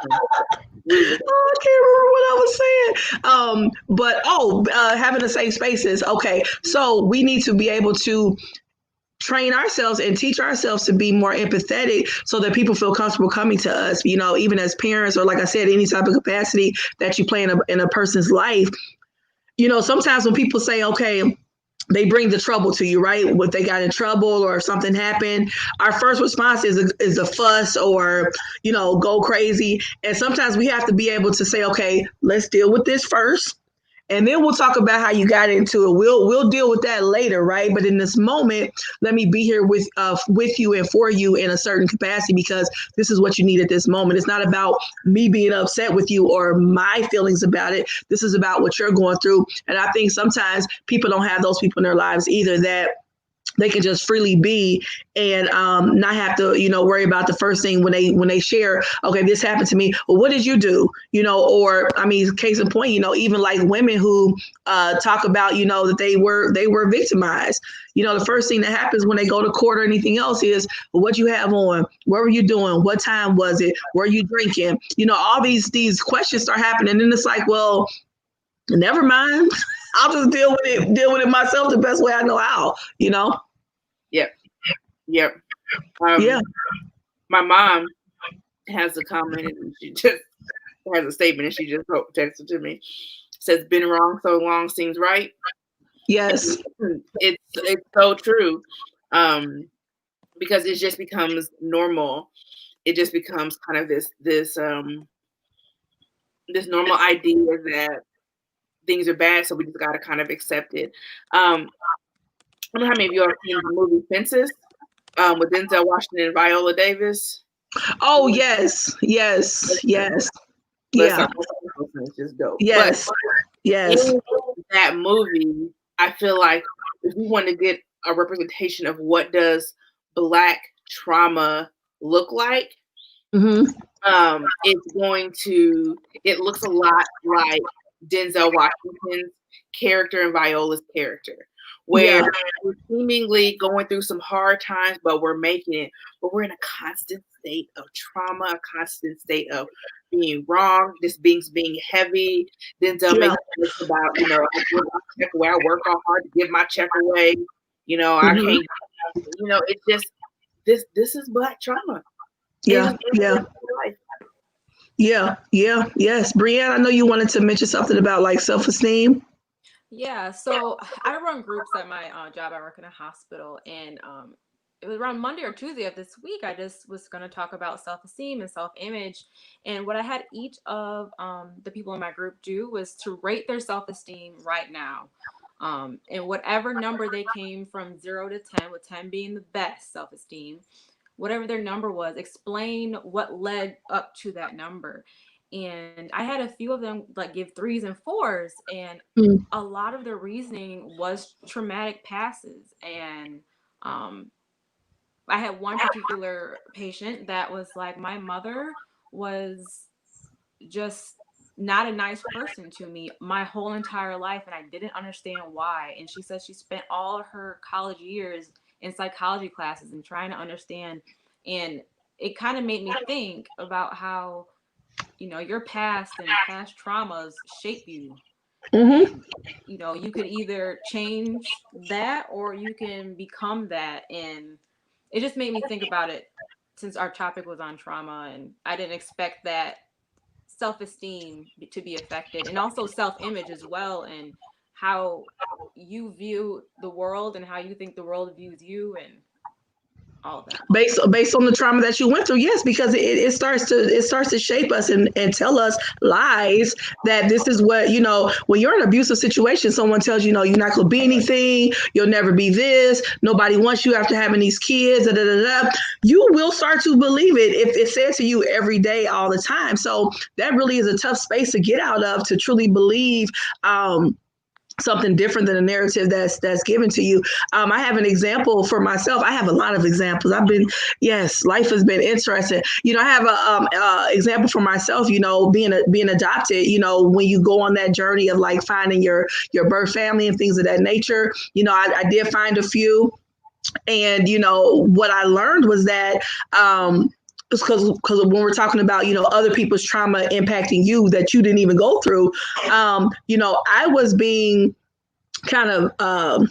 I can't remember what I was saying. But having the safe spaces. Okay, so we need to be able to train ourselves and teach ourselves to be more empathetic so that people feel comfortable coming to us, you know, even as parents, or like I said, any type of capacity that you play in a person's life. You know, sometimes when people say, okay, they bring the trouble to you, right? If they got in trouble or if something happened, our first response is a fuss or, you know, go crazy. And sometimes we have to be able to say, okay, let's deal with this first. And then we'll talk about how you got into it. We'll deal with that later, right? But in this moment, let me be here with you and for you in a certain capacity, because this is what you need at this moment. It's not about me being upset with you or my feelings about it. This is about what you're going through. And I think sometimes people don't have those people in their lives either, that they can just freely be and not have to, you know, worry about the first thing when they share, okay, this happened to me. Well, what did you do? You know, or I mean, case in point, you know, even like women who talk about, you know, that they were victimized. You know, the first thing that happens when they go to court or anything else is, well, what you have on? What were you doing? What time was it? Were you drinking? You know, all these questions start happening. And then it's like, well, never mind. I'll just deal with it myself the best way I know how, you know? Yep. Yeah. My mom has a comment, and she just has a statement, and she just texted to me. Says, "Been wrong so long seems right." Yes. It's so true. Because it just becomes normal. It just becomes kind of this normal idea that things are bad, so we just got to kind of accept it. I don't know how many of you have seen the movie Fences with Denzel Washington and Viola Davis. Oh, yes. Yeah. It's just dope. Yes. But yes. In that movie, I feel like if we want to get a representation of what does Black trauma look like, it looks a lot like Denzel Washington's character and Viola's character, where we're seemingly going through some hard times, but we're making it. But we're in a constant state of trauma, a constant state of being wrong, this being heavy. Then they'll make jokes about, I give my check away. I work all hard to give my check away. I can't. It's just this is Black trauma. Yeah. Yes. Brianne, I know you wanted to mention something about like self-esteem. Yeah, so I run groups at my job. I work in a hospital, and it was around Monday or Tuesday of this week. I just was going to talk about self-esteem and self-image, and what I had each of the people in my group do was to rate their self-esteem right now, and whatever number they came from 0 to 10, with 10 being the best self-esteem, whatever their number was, explain what led up to that number. And I had a few of them like give 3s and 4s, and a lot of their reasoning was traumatic passes. And I had one particular patient that was like, my mother was just not a nice person to me my whole entire life, and I didn't understand why. And she said she spent all her college years in psychology classes and trying to understand. And it kind of made me think about how, your past and past traumas shape you. You could either change that or you can become that. And it just made me think about it, since our topic was on trauma, and I didn't expect that self-esteem to be affected, and also self-image as well, and how you view the world and how you think the world views you, and all of that. Based on the trauma that you went through, yes, because it starts to shape us and tell us lies that this is what, when you're in an abusive situation, someone tells you, you're not going to be anything, you'll never be this, nobody wants you after having these kids, you will start to believe it if it's said to you every day, all the time. So that really is a tough space to get out of, to truly believe something different than a narrative that's given to you. I have an example for myself. I have a lot of examples. Life has been interesting. I have a example for myself, being adopted, when you go on that journey of like finding your birth family and things of that nature, I did find a few. And, what I learned was that, because when we're talking about, other people's trauma impacting you that you didn't even go through, I was being kind of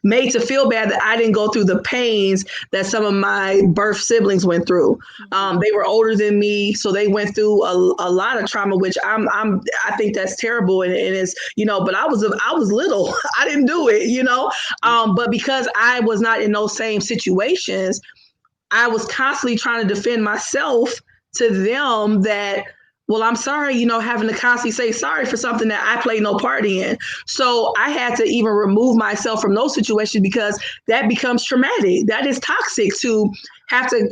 made to feel bad that I didn't go through the pains that some of my birth siblings went through. They were older than me, so they went through a lot of trauma, which I think that's terrible. And it's, but I was little, I didn't do it, but because I was not in those same situations, I was constantly trying to defend myself to them that, well, I'm sorry, having to constantly say sorry for something that I played no part in. So I had to even remove myself from those situations, because that becomes traumatic. That is toxic to have to,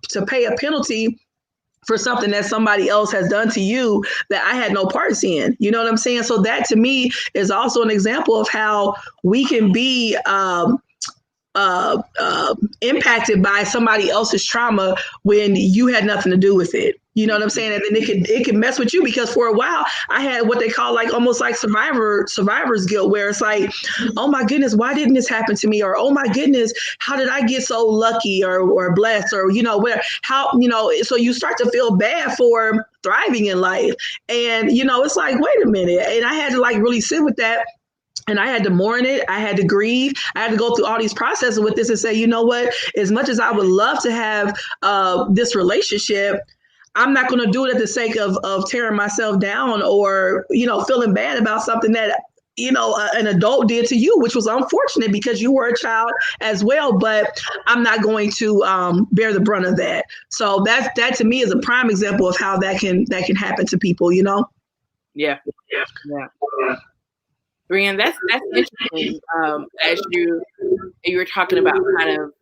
to pay a penalty for something that somebody else has done to you that I had no parts in. You know what I'm saying? So that to me is also an example of how we can be impacted by somebody else's trauma when you had nothing to do with it. You know what I'm saying? And then it can mess with you, because for a while I had what they call like almost like survivor's guilt, where it's like, oh my goodness, why didn't this happen to me? Or, oh my goodness, how did I get so lucky or blessed, or, where, how, so you start to feel bad for thriving in life. And, it's like, wait a minute. And I had to like really sit with that. And I had to mourn it. I had to grieve. I had to go through all these processes with this and say, you know what, as much as I would love to have this relationship, I'm not going to do it at the sake of tearing myself down or, feeling bad about something that, an adult did to you, which was unfortunate because you were a child as well. But I'm not going to bear the brunt of that. So that to me is a prime example of how that can happen to people, Yeah. Brianne, that's interesting. As you were talking about kind of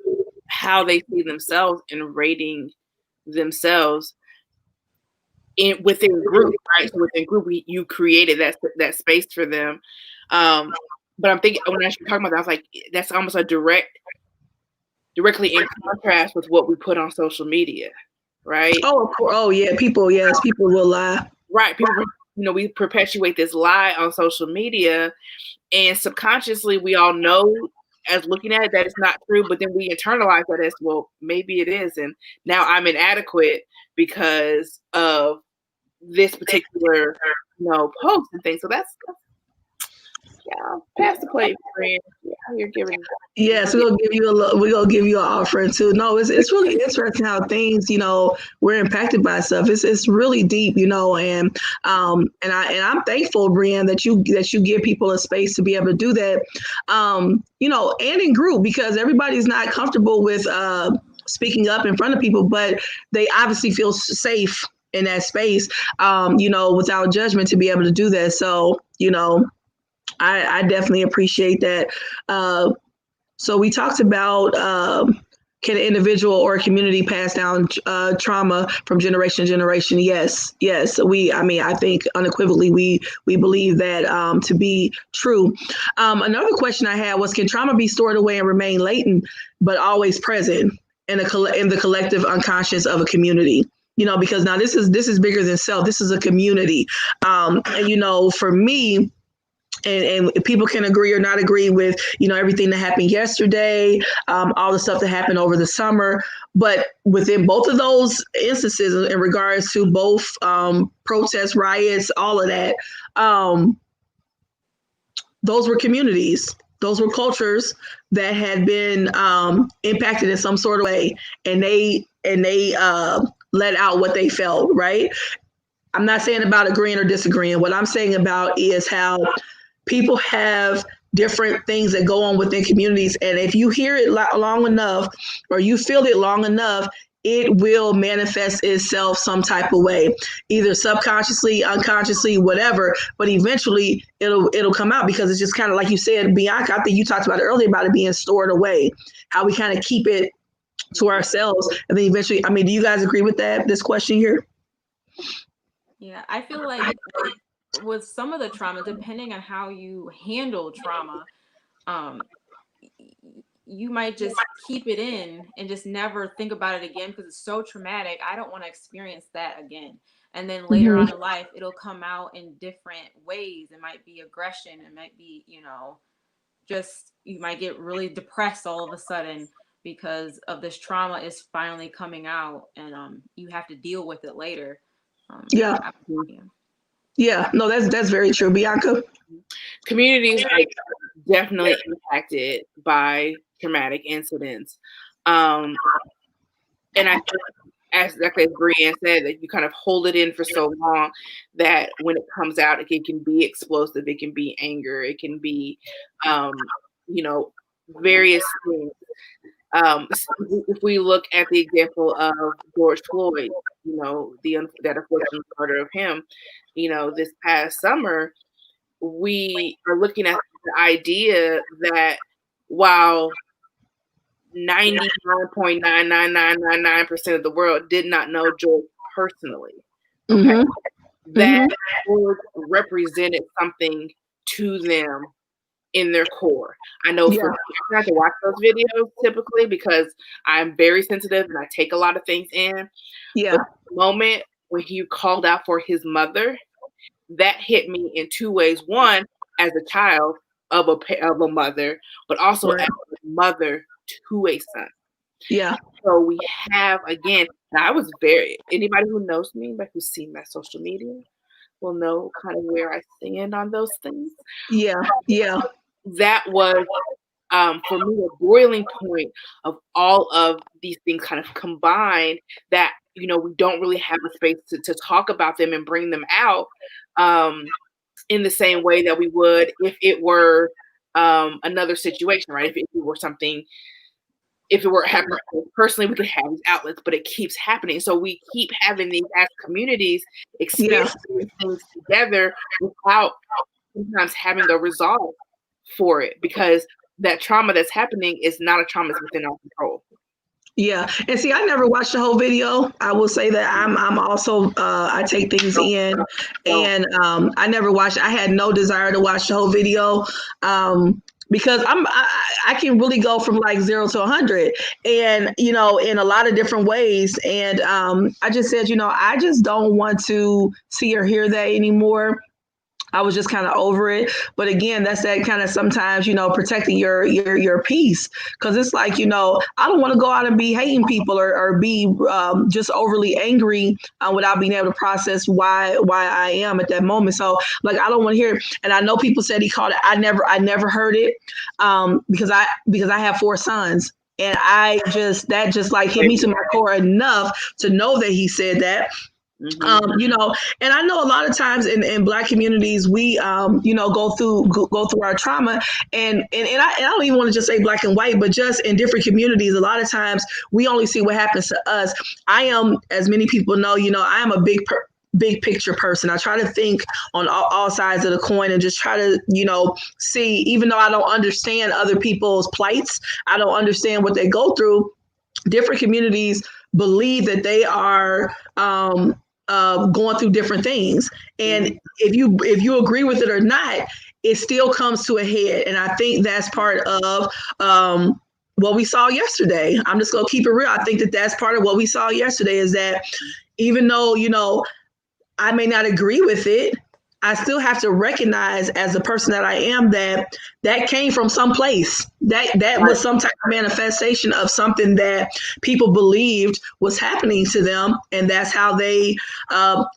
how they see themselves and rating themselves within group, right? So within group, you created that space for them. But I'm thinking, when I was talking about that, I was like, that's almost a directly in contrast with what we put on social media, right? Oh, of course. Oh, yeah. People will lie. Right. People, we perpetuate this lie on social media, and subconsciously we all know as looking at it that it's not true, but then we internalize that as, well, maybe it is, and now I'm inadequate because of this particular, post and things. So that's pass the plate, friend. Yeah, you're giving. Yes, we're gonna give you an offering too. No, it's really interesting how things, we're impacted by stuff. It's really deep, and I'm thankful, Brianne, that you give people a space to be able to do that, and in group, because everybody's not comfortable with speaking up in front of people, but they obviously feel safe in that space, without judgment, to be able to do that. So, I definitely appreciate that. So we talked about can an individual or a community pass down trauma from generation to generation? Yes. I think unequivocally we believe that to be true. Another question I had was, can trauma be stored away and remain latent, but always present in the collective unconscious of a community? Because now this is bigger than self. This is a community, and for me. And people can agree or not agree with, everything that happened yesterday, all the stuff that happened over the summer. But within both of those instances, in regards to both protests, riots, all of that, those were communities. Those were cultures that had been impacted in some sort of way, and they let out what they felt. Right. I'm not saying about agreeing or disagreeing. What I'm saying about is how people have different things that go on within communities. And if you hear it long enough, or you feel it long enough, it will manifest itself some type of way, either subconsciously, unconsciously, whatever. But eventually it'll come out, because it's just kind of like you said, Bianca, I think you talked about it earlier about it being stored away, how we kind of keep it to ourselves. And then eventually, do you guys agree with this question here? Yeah, I feel like with some of the trauma, depending on how you handle trauma, you might just keep it in and just never think about it again because it's so traumatic. I don't want to experience that again. And then later on in life, it'll come out in different ways. It might be aggression. It might be, just you might get really depressed all of a sudden because of this trauma is finally coming out, and you have to deal with it later. Yeah, no, that's very true. Bianca? Communities are definitely impacted by traumatic incidents. And I think, exactly as Brianne said, that you kind of hold it in for so long that when it comes out, it can be explosive. It can be anger. It can be, various things. If we look at the example of George Floyd, that unfortunate murder of him, this past summer, we are looking at the idea that while 99.99999% of the world did not know George personally, that George represented something to them in their core. I know for me, I have to watch those videos typically because I'm very sensitive and I take a lot of things in. Yeah. But the moment when he called out for his mother, that hit me in two ways. One, as a child of a mother, but also as a mother to a son. Yeah. So we have, again, anybody who knows me, like who's seen my social media, will know kind of where I stand on those things. Yeah. That was, for me, a boiling point of all of these things kind of combined that, we don't really have a space to talk about them and bring them out in the same way that we would if it were another situation, right? If it were happening personally, we could have these outlets, but it keeps happening. So we keep having these as communities experiencing things together without sometimes having a resolve for it, because that trauma that's happening is not a trauma that's within our control. Yeah. And see, I never watched the whole video. I will say that I'm also, I take things in, and I never watched, I had no desire to watch the whole video. Because I can really go from like 0 to 100 and, in a lot of different ways. And I just said, I just don't want to see or hear that anymore. I was just kind of over it. But again, that's that kind of sometimes, protecting your peace. Because it's like, I don't want to go out and be hating people or be just overly angry without being able to process why I am at that moment. So like, I don't want to hear it. And I know people said he called it. I never heard it because I have 4 sons. And that just like hit me to my core enough to know that he said that. Mm-hmm. And I know a lot of times in Black communities, we, go through our trauma and I don't even want to just say Black and white, but just in different communities, a lot of times we only see what happens to us. I am, as many people know, I am a big picture person. I try to think on all sides of the coin and just try to, see, even though I don't understand other people's plights, I don't understand what they go through. Different communities believe that they are, going through different things. And if you agree with it or not, it still comes to a head. And I think that's part of what we saw yesterday. I'm just going to keep it real. I think that's part of what we saw yesterday is that even though, I may not agree with it, I still have to recognize as the person that I am that came from some place. That was some type of manifestation of something that people believed was happening to them, and that's how they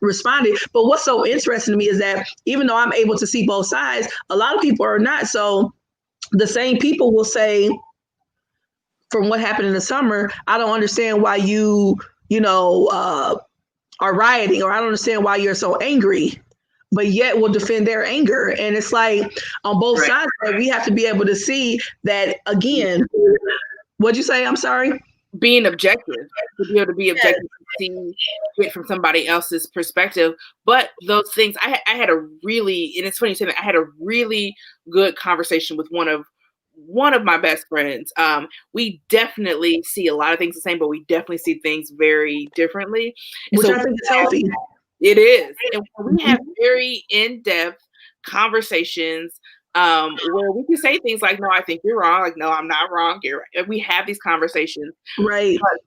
responded. But what's so interesting to me is that even though I'm able to see both sides, a lot of people are not. So the same people will say, from what happened in the summer, I don't understand why you are rioting, or I don't understand why you're so angry, but yet will defend their anger. And it's like on both sides, we have to be able to see that again. What'd you say? I'm sorry. Being objective, to be able to be objective, to see it from somebody else's perspective. But those things, I had a really, and it's funny you say that, I had a really good conversation with one of my best friends. We definitely see a lot of things the same, but we definitely see things very differently. Which I think is healthy. It is. And we have very in-depth conversations where we can say things like, no, I think you're wrong. Like, no, I'm not wrong. You're right. We have these conversations. Right. But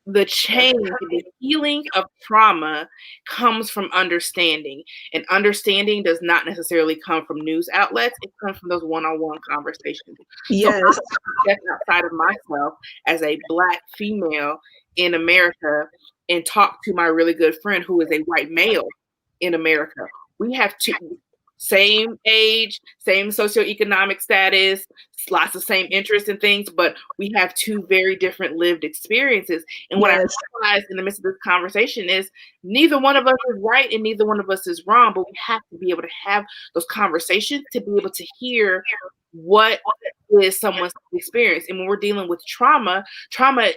the change, the healing of trauma comes from understanding. And understanding does not necessarily come from news outlets. It comes from those one-on-one conversations. Yes. So step outside of myself as a Black female in America and talk to my really good friend who is a white male in America. We have same age, same socioeconomic status, lots of same interests and things, but we have 2 very different lived experiences. And what I realized in the midst of this conversation is neither one of us is right and neither one of us is wrong, but we have to be able to have those conversations to be able to hear what is someone's experience. And when we're dealing with trauma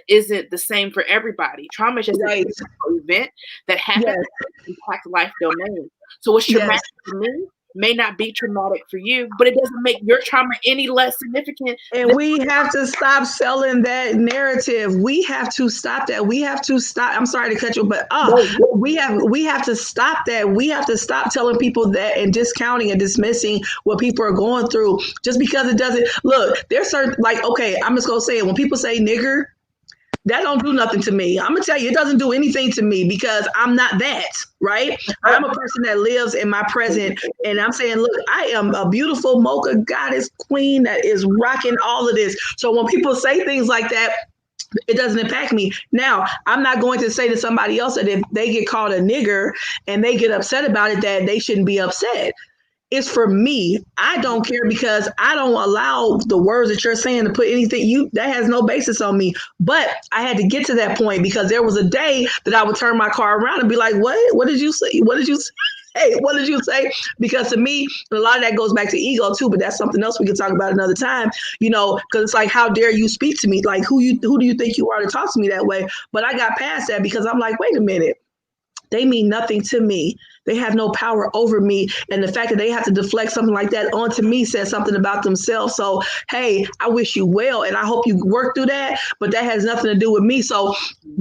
isn't the same for everybody. Trauma is just an event that happens to impact life domain. So what's traumatic for me may not be traumatic for you, but it doesn't make your trauma any less significant. And we have to stop selling that narrative. We have to stop that. We have to stop. I'm sorry to cut you, but we have to stop that. We have to stop telling people that and discounting and dismissing what people are going through just because it doesn't. Look, there's certain, like, okay, I'm just gonna say it. When people say nigger, that don't do nothing to me. I'm gonna tell you, it doesn't do anything to me because I'm not that, right? I'm a person that lives in my present, and I'm saying, look, I am a beautiful mocha goddess queen that is rocking all of this. So when people say things like that, it doesn't impact me. Now, I'm not going to say to somebody else that if they get called a nigger and they get upset about it, that they shouldn't be upset. It's for me. I don't care because I don't allow the words that you're saying to put anything that has no basis on me. But I had to get to that point because there was a day that I would turn my car around and be like, what did you say? What did you say? Hey, what did you say? Because to me, a lot of that goes back to ego too, but that's something else we can talk about another time, because it's like, how dare you speak to me? Like, who do you think you are to talk to me that way? But I got past that because I'm like, wait a minute. They mean nothing to me. They have no power over me. And the fact that they have to deflect something like that onto me says something about themselves. So, hey, I wish you well, and I hope you work through that, but that has nothing to do with me. So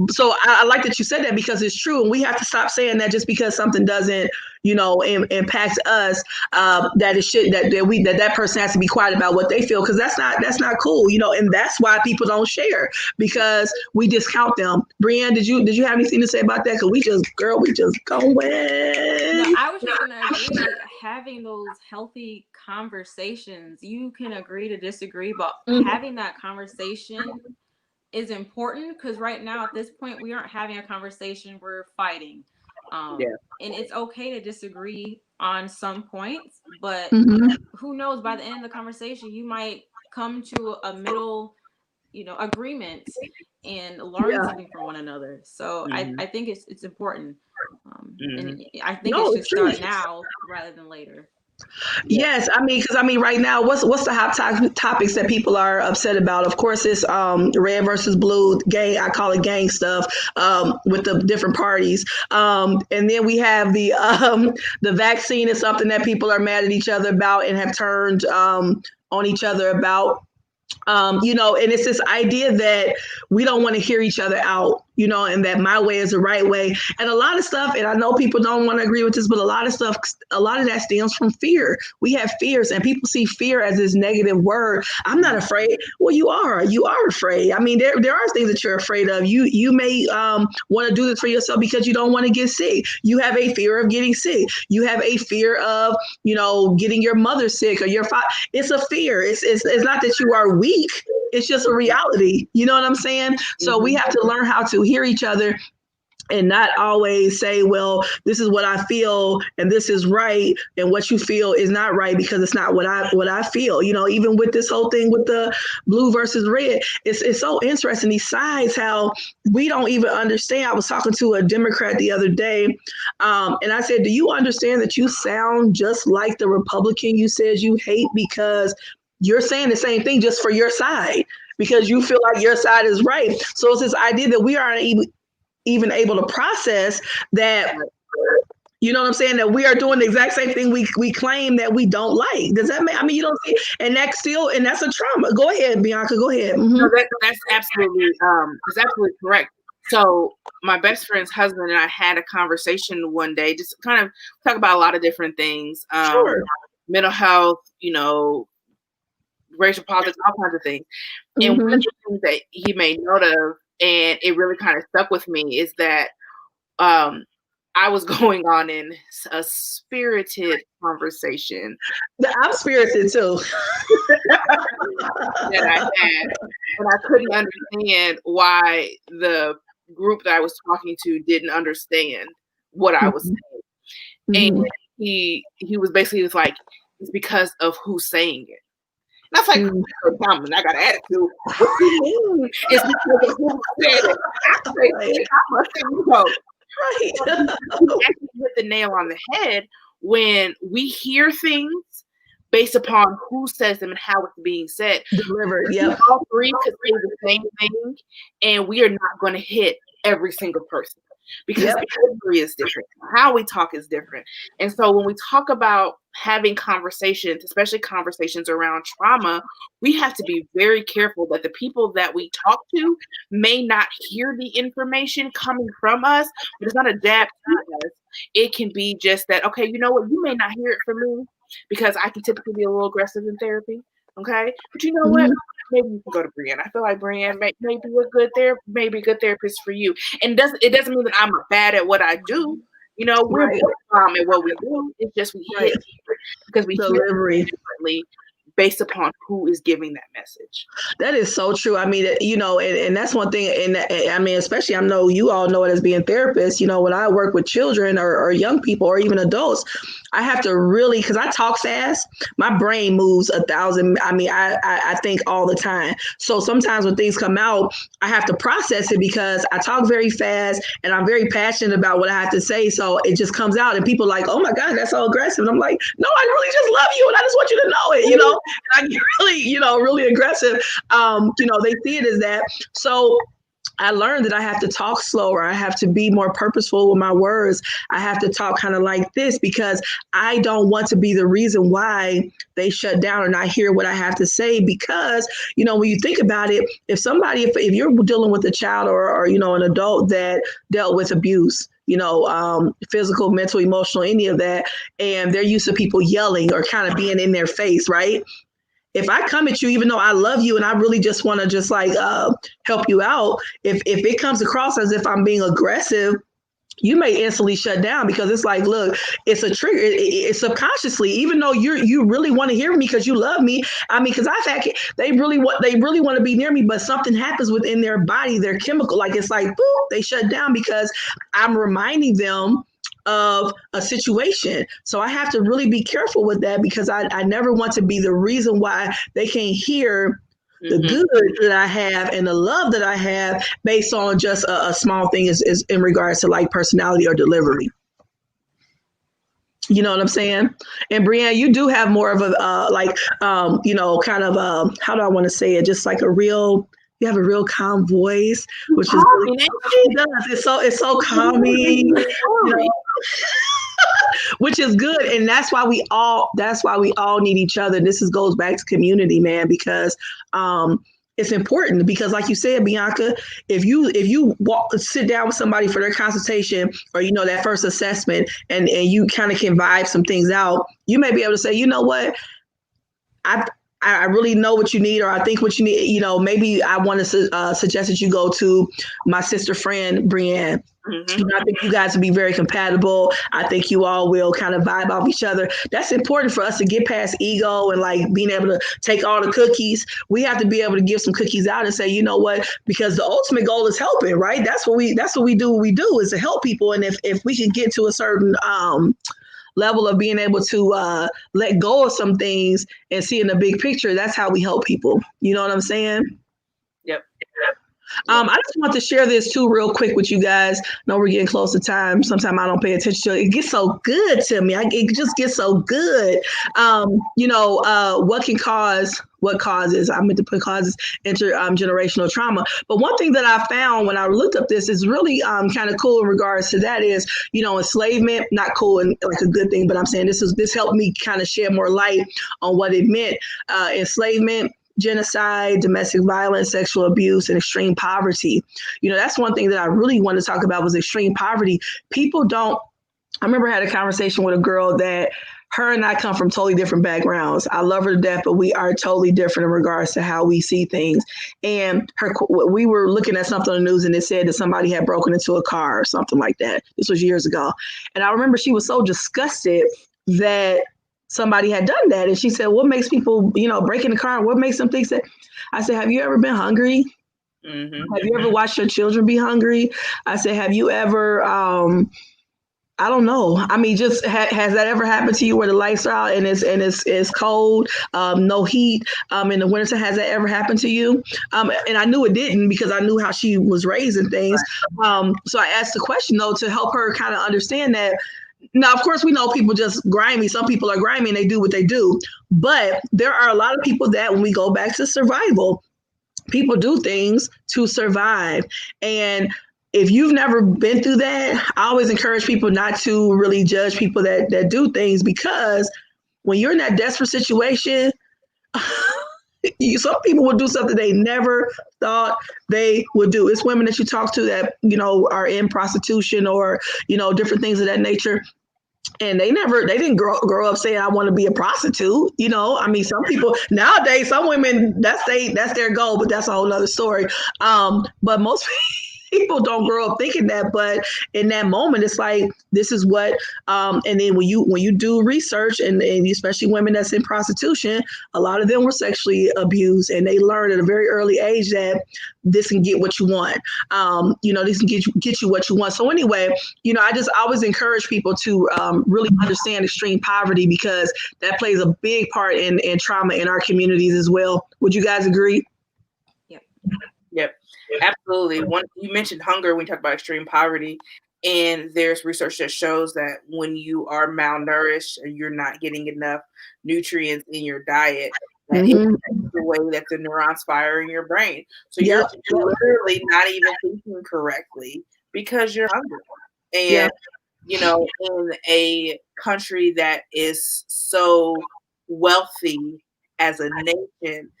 I like that you said that because it's true. And we have to stop saying that just because something doesn't, impact us, that person has to be quiet about what they feel, because that's not cool, and that's why people don't share, because we discount them. Brianne, did you have anything to say about that? Because we just going. No, I was just gonna agree. Having those healthy conversations, you can agree to disagree, but having that conversation is important because right now at this point we aren't having a conversation, we're fighting. And it's okay to disagree on some points, but who knows, by the end of the conversation you might come to a middle, agreement and learn something from one another. So I think it's important. And I think it should start now rather than later. Yes, because right now, what's the hot topics that people are upset about? Of course, it's red versus blue, gang. I call it gang stuff with the different parties, and then we have the vaccine is something that people are mad at each other about and have turned on each other about. And it's this idea that we don't want to hear each other out, and that my way is the right way. And a lot of stuff, and I know people don't want to agree with this, but a lot of that stems from fear. We have fears, and people see fear as this negative word. I'm not afraid. Well, you are afraid. There are things that you're afraid of. You may want to do this for yourself because you don't want to get sick. You have a fear of getting sick. You have a fear of, getting your mother sick or your father. It's a fear. It's not that you are weak. It's just a reality. You know what I'm saying? So we have to learn how to hear each other and not always say, well, this is what I feel and this is right, and what you feel is not right because it's not what I feel. Even with this whole thing with the blue versus red, it's so interesting, these sides, how we don't even understand. I was talking to a Democrat the other day, and I said, do you understand that you sound just like the Republican you said you hate, because you're saying the same thing just for your side, because you feel like your side is right. So it's this idea that we aren't even able to process that, you know what I'm saying, that we are doing the exact same thing we claim that we don't like. Does that make, you don't see, and that's a trauma. Go ahead, Bianca, go ahead. No, that's absolutely correct. So my best friend's husband and I had a conversation one day, just kind of talk about a lot of different things, mental health, racial politics, all kinds of things. And one of the things that he made note of, and it really kind of stuck with me, is that I was going on in a spirited conversation. I'm spirited too. that I had. And I couldn't understand why the group that I was talking to didn't understand what I was saying. And he was basically like, it's because of who's saying it. And I was like, I got an attitude. What do you mean? It's because of who said it. Right. You actually hit the nail on the head when we hear things based upon who says them and how it's being said. Delivered, yeah. All three could say the same thing, and we are not going to hit every single person, because the delivery is different. How we talk is different. And so when we talk about having conversations, especially conversations around trauma, we have to be very careful that the people that we talk to may not hear the information coming from us, but it's not a jab to us. It can be just that, okay, you know what, you may not hear it from me because I can typically be a little aggressive in therapy, okay? But you know what? Maybe you can go to Brianne. I feel like Brianne may be a good therapist for you. And it doesn't mean that I'm bad at what I do. We're at what we do. It's just we hit because we hear differently based upon who is giving that message. That is so true. And that's one thing. And especially, I know you all know it as being therapists. When I work with children or young people or even adults, I have to really, because I talk fast, my brain moves 1,000. I think all the time. So sometimes when things come out, I have to process it because I talk very fast and I'm very passionate about what I have to say. So it just comes out and people are like, oh my God, that's so aggressive. And I'm like, no, I really just love you. And I just want you to know it, And I get really, really aggressive. They see it as that. So I learned that I have to talk slower. I have to be more purposeful with my words. I have to talk kind of like this because I don't want to be the reason why they shut down or not hear what I have to say. Because, when you think about it, if you're dealing with a child or an adult that dealt with abuse, physical, mental, emotional, any of that, and they're used to people yelling or kind of being in their face, right? If I come at you, even though I love you and I really just want to help you out, if it comes across as if I'm being aggressive, you may instantly shut down because it's like, look, it's a trigger. It's subconsciously, even though you really want to hear me because you love me. I mean, because I've had they really want to be near me, but something happens within their body, their chemical, like it's like boop, they shut down because I'm reminding them of a situation. So I have to really be careful with that because I never want to be the reason why they can't hear the good that I have and the love that I have based on just a small thing is in regards to like personality or delivery. You know what I'm saying? And Brianne, you do have more of a kind of how do I want to say it? Just like you have a real calm voice, which is really, it's so calming, which is good. And that's why we all need each other. This goes back to community, man, because it's important because like you said, Bianca, if you sit down with somebody for their consultation or, that first assessment and you kind of can vibe some things out, you may be able to say, you know what, I really know what you need, or I think what you need, maybe I want to suggest that you go to my sister friend, Brianne. I think you guys will be very compatible. I think you all will kind of vibe off each other. That's important for us to get past ego and like being able to take all the cookies. We have to be able to give some cookies out and say, you know what, because the ultimate goal is helping, right? That's what we do. What we do is to help people. And if we can get to a certain level of being able to let go of some things and seeing the big picture, that's how we help people. You know what I'm saying? Yep. I just want to share this too real quick with you guys. I know we're getting close to time. Sometimes I don't pay attention to it. It gets so good to me. It just gets so good. What causes, I meant to put causes intergenerational trauma. But one thing that I found when I looked up this is really kind of cool in regards to that is, enslavement, not cool and like a good thing, but I'm saying this helped me kind of shed more light on what it meant. Enslavement, genocide, domestic violence, sexual abuse, and extreme poverty. That's one thing that I really want to talk about was extreme poverty. I remember I had a conversation with a girl that her and I come from totally different backgrounds. I love her to death, but we are totally different in regards to how we see things. And we were looking at something on the news and it said that somebody had broken into a car or something like that. This was years ago. And I remember she was so disgusted that somebody had done that. And she said, what makes people, break in the car? What makes them think that? I said, have you ever been hungry? Mm-hmm. Have you ever watched your children be hungry? I said, have you ever, I don't know. I mean, just has that ever happened to you where the lights are out and it's cold, no heat in the winter? Has that ever happened to you? And I knew it didn't because I knew how she was raised and things. So I asked the question though to help her kind of understand that. Now, of course, we know people just grimy. Some people are grimy and they do what they do. But there are a lot of people that when we go back to survival, people do things to survive. And if you've never been through that, I always encourage people not to really judge people that do things, because when you're in that desperate situation, some people will do something they never thought they would do. It's women that you talk to that, are in prostitution or, different things of that nature. And they didn't grow up saying, I want to be a prostitute. I mean, some people nowadays, some women, that's their goal, but that's a whole nother story. But most people don't grow up thinking that, but in that moment, it's like, this is what, and then when you do research and especially women that's in prostitution, a lot of them were sexually abused and they learn at a very early age that this can get what you want. This can get you what you want. So anyway, I just always encourage people to really understand extreme poverty because that plays a big part in trauma in our communities as well. Would you guys agree? Yep. Absolutely. You mentioned hunger when you talk about extreme poverty, and there's research that shows that when you are malnourished or you're not getting enough nutrients in your diet, that it affects the way that the neurons fire in your brain. So you're literally not even thinking correctly because you're hungry. And in a country that is so wealthy as a nation,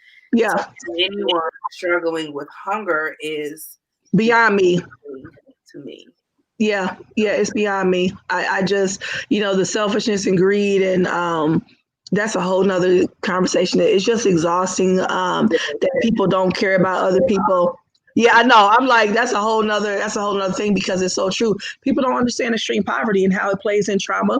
anyone struggling with hunger is beyond me. To me. Yeah, it's beyond me. I just, the selfishness and greed and that's a whole nother conversation. It's just exhausting that people don't care about other people. Yeah, I know. I'm like, that's a whole nother thing because it's so true. People don't understand extreme poverty and how it plays in trauma.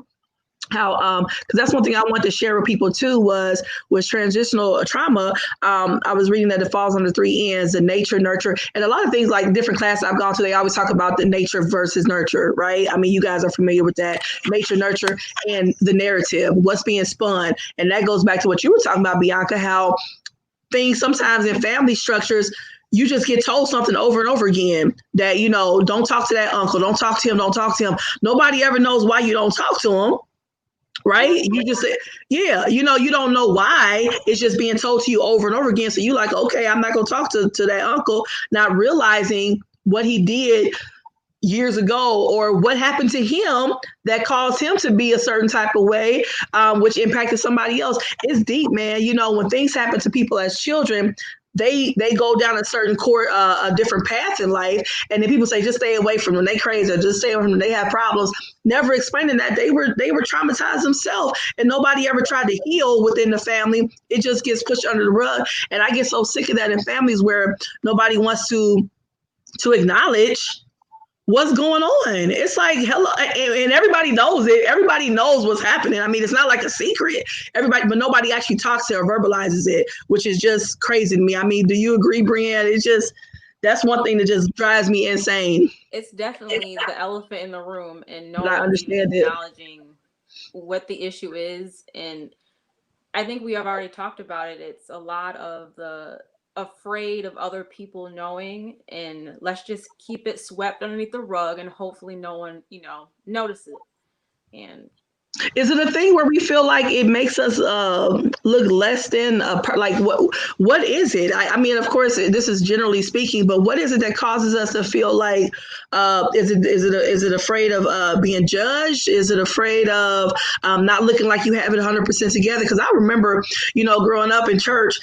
How because that's one thing I want to share with people too was with transitional trauma. I was reading that it falls under three N's: the nature, nurture, and a lot of things like different classes I've gone to. They always talk about the nature versus nurture, right? I mean, you guys are familiar with that nature, nurture, and the narrative, what's being spun, and that goes back to what you were talking about, Bianca. How things sometimes in family structures you just get told something over and over again that don't talk to that uncle, don't talk to him, don't talk to him. Nobody ever knows why you don't talk to him, right? You just say, yeah, you don't know why. It's just being told to you over and over again. So you like, okay, I'm not gonna talk to that uncle, not realizing what he did years ago or what happened to him that caused him to be a certain type of way, which impacted somebody else. It's deep, man. When things happen to people as children, they go down a certain a different path in life, and then people say just stay away from them, they crazy, or just stay away from them, they have problems, never explaining that they were traumatized themselves, and nobody ever tried to heal within the family. It just gets pushed under the rug, and I get so sick of that in families where nobody wants to acknowledge what's going on. It's like, hello, and everybody knows it. Everybody knows what's happening. I mean, it's not like a secret. Everybody, but nobody actually talks or verbalizes it, which is just crazy to me. I mean, do you agree, Brianne? It's just, that's one thing that just drives me insane. It's definitely the elephant in the room, and no I one understand it. acknowledging what the issue is. And I think we have already talked about it. It's a lot of the afraid of other people knowing, and let's just keep it swept underneath the rug, and hopefully no one notices it. And is it a thing where we feel like it makes us look less than like what is it? I mean, of course this is generally speaking, but what is it that causes us to feel like is it afraid of being judged? Is it afraid of not looking like you have it 100% together? Because I remember growing up in church,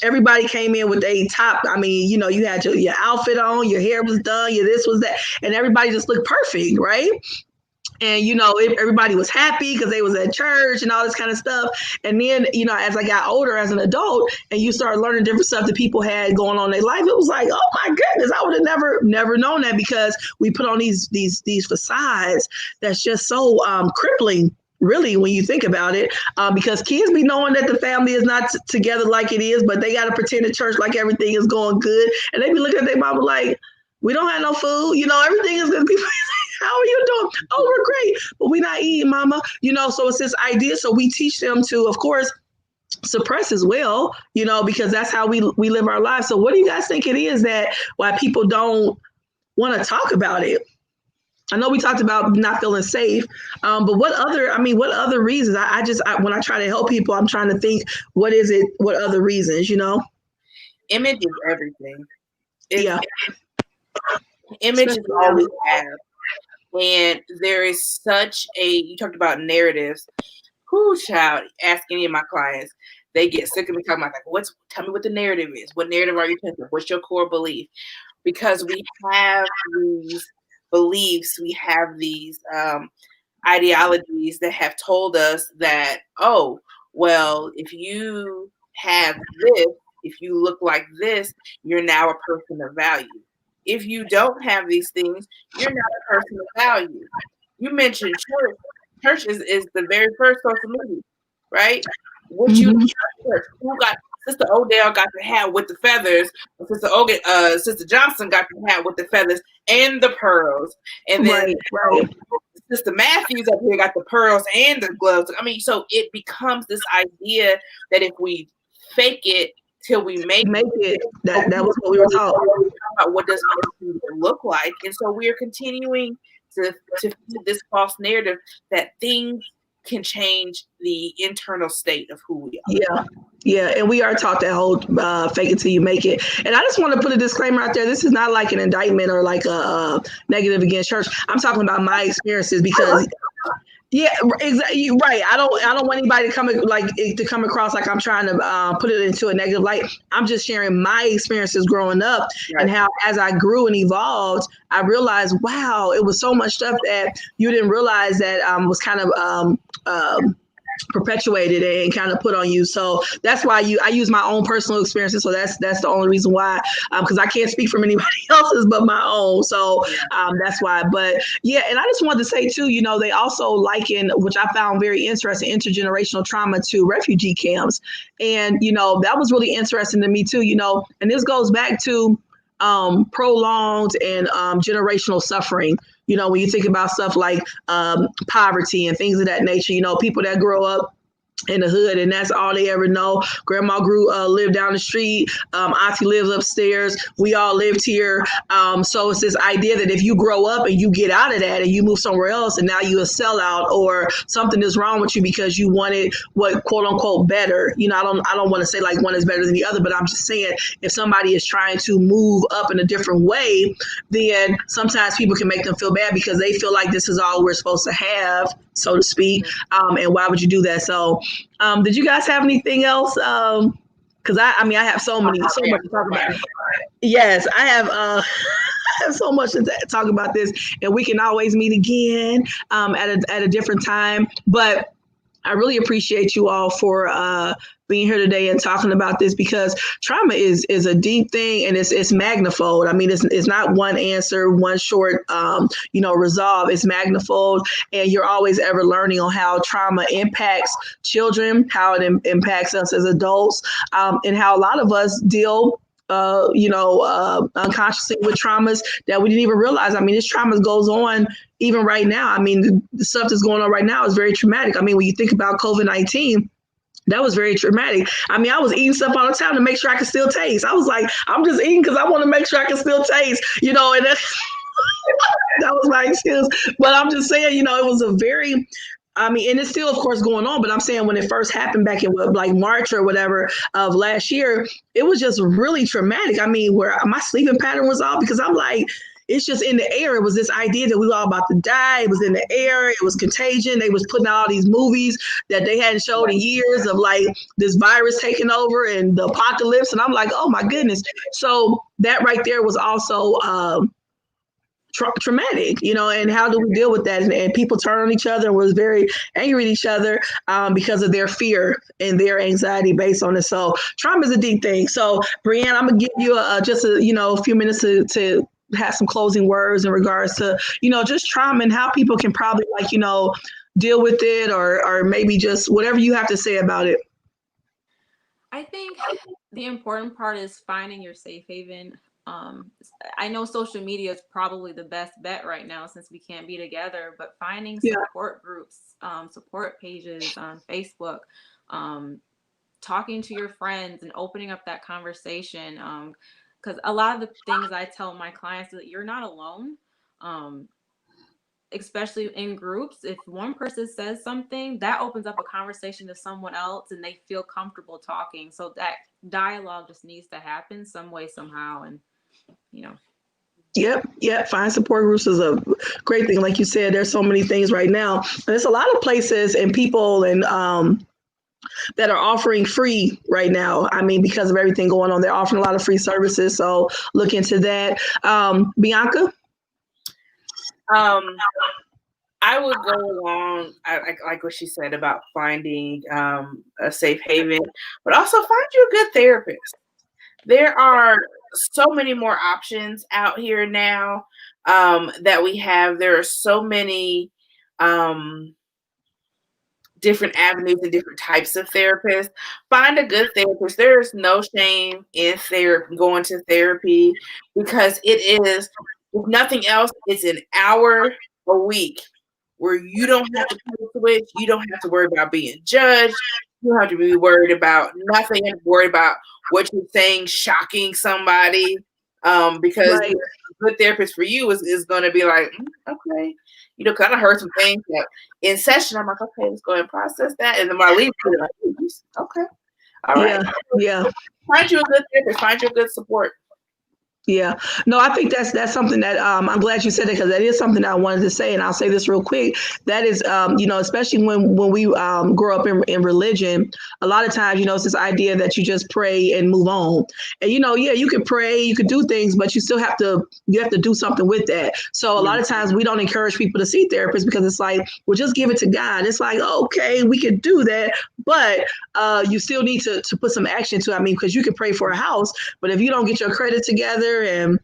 everybody came in with a top. I mean, you had your outfit on, your hair was done, your this was that, and everybody just looked perfect, right? And everybody was happy because they was at church and all this kind of stuff. And then as I got older as an adult, and you start learning different stuff that people had going on in their life, it was like, oh my goodness, I would have never known that, because we put on these facades that's just so crippling, really, when you think about it, because kids be knowing that the family is not together like it is, but they got to pretend at church like everything is going good, and they be looking at their mama like, we don't have no food, everything is good. People how are you doing? Oh, we're great, but we're not eating, mama. So it's this idea. So we teach them to, of course, suppress as well, because that's how we live our lives. So what do you guys think it is that why people don't want to talk about it? I know we talked about not feeling safe, but what other reasons? I when I try to help people, I'm trying to think, what other reasons, Image is everything. Yeah. Image is all we have. And there is you talked about narratives. Child, ask any of my clients, they get sick of me talking about tell me what the narrative is. What narrative are you taking? What's your core belief? Because we have these beliefs, we have these ideologies that have told us that, oh, well, if you have this, if you look like this, you're now a person of value. If you don't have these things, you're not a person of value. You mentioned church. Church is the very first social media, right? What you church? Who got Sister Odell got the hat with the feathers. Sister Johnson got the hat with the feathers and the pearls, and then right. Sister Matthews up here got the pearls and the gloves. I mean, so it becomes this idea that if we fake it till we make it. That was what we were taught. About what does it look like, and so we are continuing to feed this false narrative that things can change the internal state of who we are. Yeah, and we are taught that whole fake it till you make it. And I just want to put a disclaimer out there. This is not like an indictment or like a negative against church. I'm talking about my experiences because. Yeah, exactly. Right. I don't want anybody to come across like I'm trying to put it into a negative light. I'm just sharing my experiences growing up, right. And how as I grew and evolved, I realized, wow, it was so much stuff that you didn't realize that was kind of perpetuated and kind of put on you. So that's why I use my own personal experiences. So that's the only reason why, because I can't speak from anybody else's but my own. So that's why. But yeah, and I just wanted to say too, they also liken, which I found very interesting, intergenerational trauma to refugee camps. And, that was really interesting to me too, and this goes back to prolonged and generational suffering. When you think about stuff like poverty and things of that nature, people that grow up in the hood and that's all they ever know. Grandma lived down the street. Auntie lives upstairs. We all lived here. So it's this idea that if you grow up and you get out of that and you move somewhere else and now you a sellout or something is wrong with you because you wanted what quote unquote better. I don't want to say like one is better than the other, but I'm just saying if somebody is trying to move up in a different way, then sometimes people can make them feel bad because they feel like this is all we're supposed to have, so to speak. And why would you do that? So did you guys have anything else? Because I have so much to talk about. Yes, I have I have so much to talk about this, and we can always meet again at a different time. But I really appreciate you all for being here today and talking about this because trauma is a deep thing and it's magnifold. I mean, it's not one answer, one short, resolve. It's magnifold, and you're always ever learning on how trauma impacts children, how it impacts us as adults, and how a lot of us deal unconsciously with traumas that we didn't even realize. I mean, this trauma goes on even right now. I mean, the stuff that's going on right now is very traumatic. I mean, when you think about COVID-19, that was very traumatic. I mean, I was eating stuff all the time to make sure I could still taste. I was like, I'm just eating because I want to make sure I can still taste, and that was my excuse. But I'm just saying, it was a very, and it's still, of course, going on. But I'm saying when it first happened back in like March or whatever of last year, it was just really traumatic. I mean, where my sleeping pattern was off because I'm like, it's just in the air. It was this idea that we were all about to die. It was in the air. It was contagion. They was putting out all these movies that they hadn't showed in years of like this virus taking over and the apocalypse. And I'm like, oh my goodness. So that right there was also traumatic, and how do we deal with that? And people turn on each other and was very angry at each other because of their fear and their anxiety based on it. So trauma is a deep thing. So Brianne, I'm gonna give you a few minutes to have some closing words in regards to, just trauma and how people can probably deal with it or maybe just whatever you have to say about it. I think the important part is finding your safe haven. I know social media is probably the best bet right now since we can't be together, but finding support groups, support pages on Facebook, talking to your friends and opening up that conversation. Because a lot of the things I tell my clients is that you're not alone, especially in groups. If one person says something, that opens up a conversation to someone else and they feel comfortable talking. So that dialogue just needs to happen some way, somehow. And, Yep. Find support groups is a great thing. Like you said, there's so many things right now. There's a lot of places and people and that are offering free right now. I mean, because of everything going on, they're offering a lot of free services. So look into that. Bianca? I would go along, I like what she said about finding a safe haven, but also find you a good therapist. There are so many more options out here now that we have. There are so many different avenues and different types of therapists. Find a good therapist. There is no shame in going to therapy because it is, if nothing else, it's an hour a week where you don't have to switch. You don't have to worry about being judged. You don't have to be worried about nothing. You have to worry about what you're saying shocking somebody because a good therapist for you is going to be like, okay. Kind of heard some things that in session, I'm like, okay, let's go ahead and process that. And then when I leave, I'm like, okay, all right. Yeah. Find you a good therapist. Find you a good support. Yeah, no, I think that's something that I'm glad you said it because that is something that I wanted to say, and I'll say this real quick. That is, especially when we grow up in religion, a lot of times, it's this idea that you just pray and move on, and yeah, you could pray, you could do things, but you have to do something with that. So a lot of times we don't encourage people to see therapists because it's like, well, just give it to God. It's like, okay, we could do that, but you still need to put some action to it. I mean, because you could pray for a house, but if you don't get your credit together and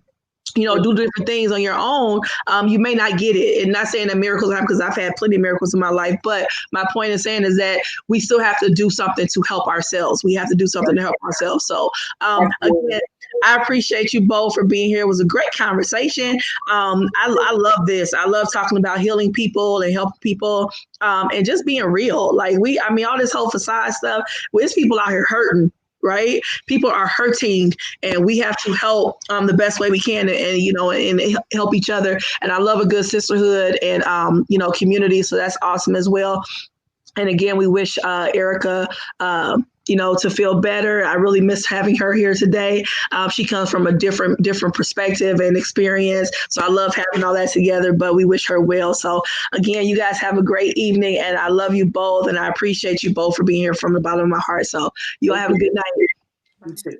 do different things on your own, you may not get it. And not saying that miracles happen because I've had plenty of miracles in my life, but my point in saying is that we still have to do something to help ourselves. We have to do something to help ourselves. So again, I appreciate you both for being here. It was a great conversation. I love this. I love talking about healing people and helping people and just being real. Like all this whole facade stuff, there's people out here hurting. Right? People are hurting and we have to help the best way we can and help each other. And I love a good sisterhood and, community. So that's awesome as well. And again, we wish Erica, to feel better. I really miss having her here today. She comes from a different perspective and experience. So I love having all that together, but we wish her well. So again, you guys have a great evening and I love you both. And I appreciate you both for being here from the bottom of my heart. So you all have a good night. You too.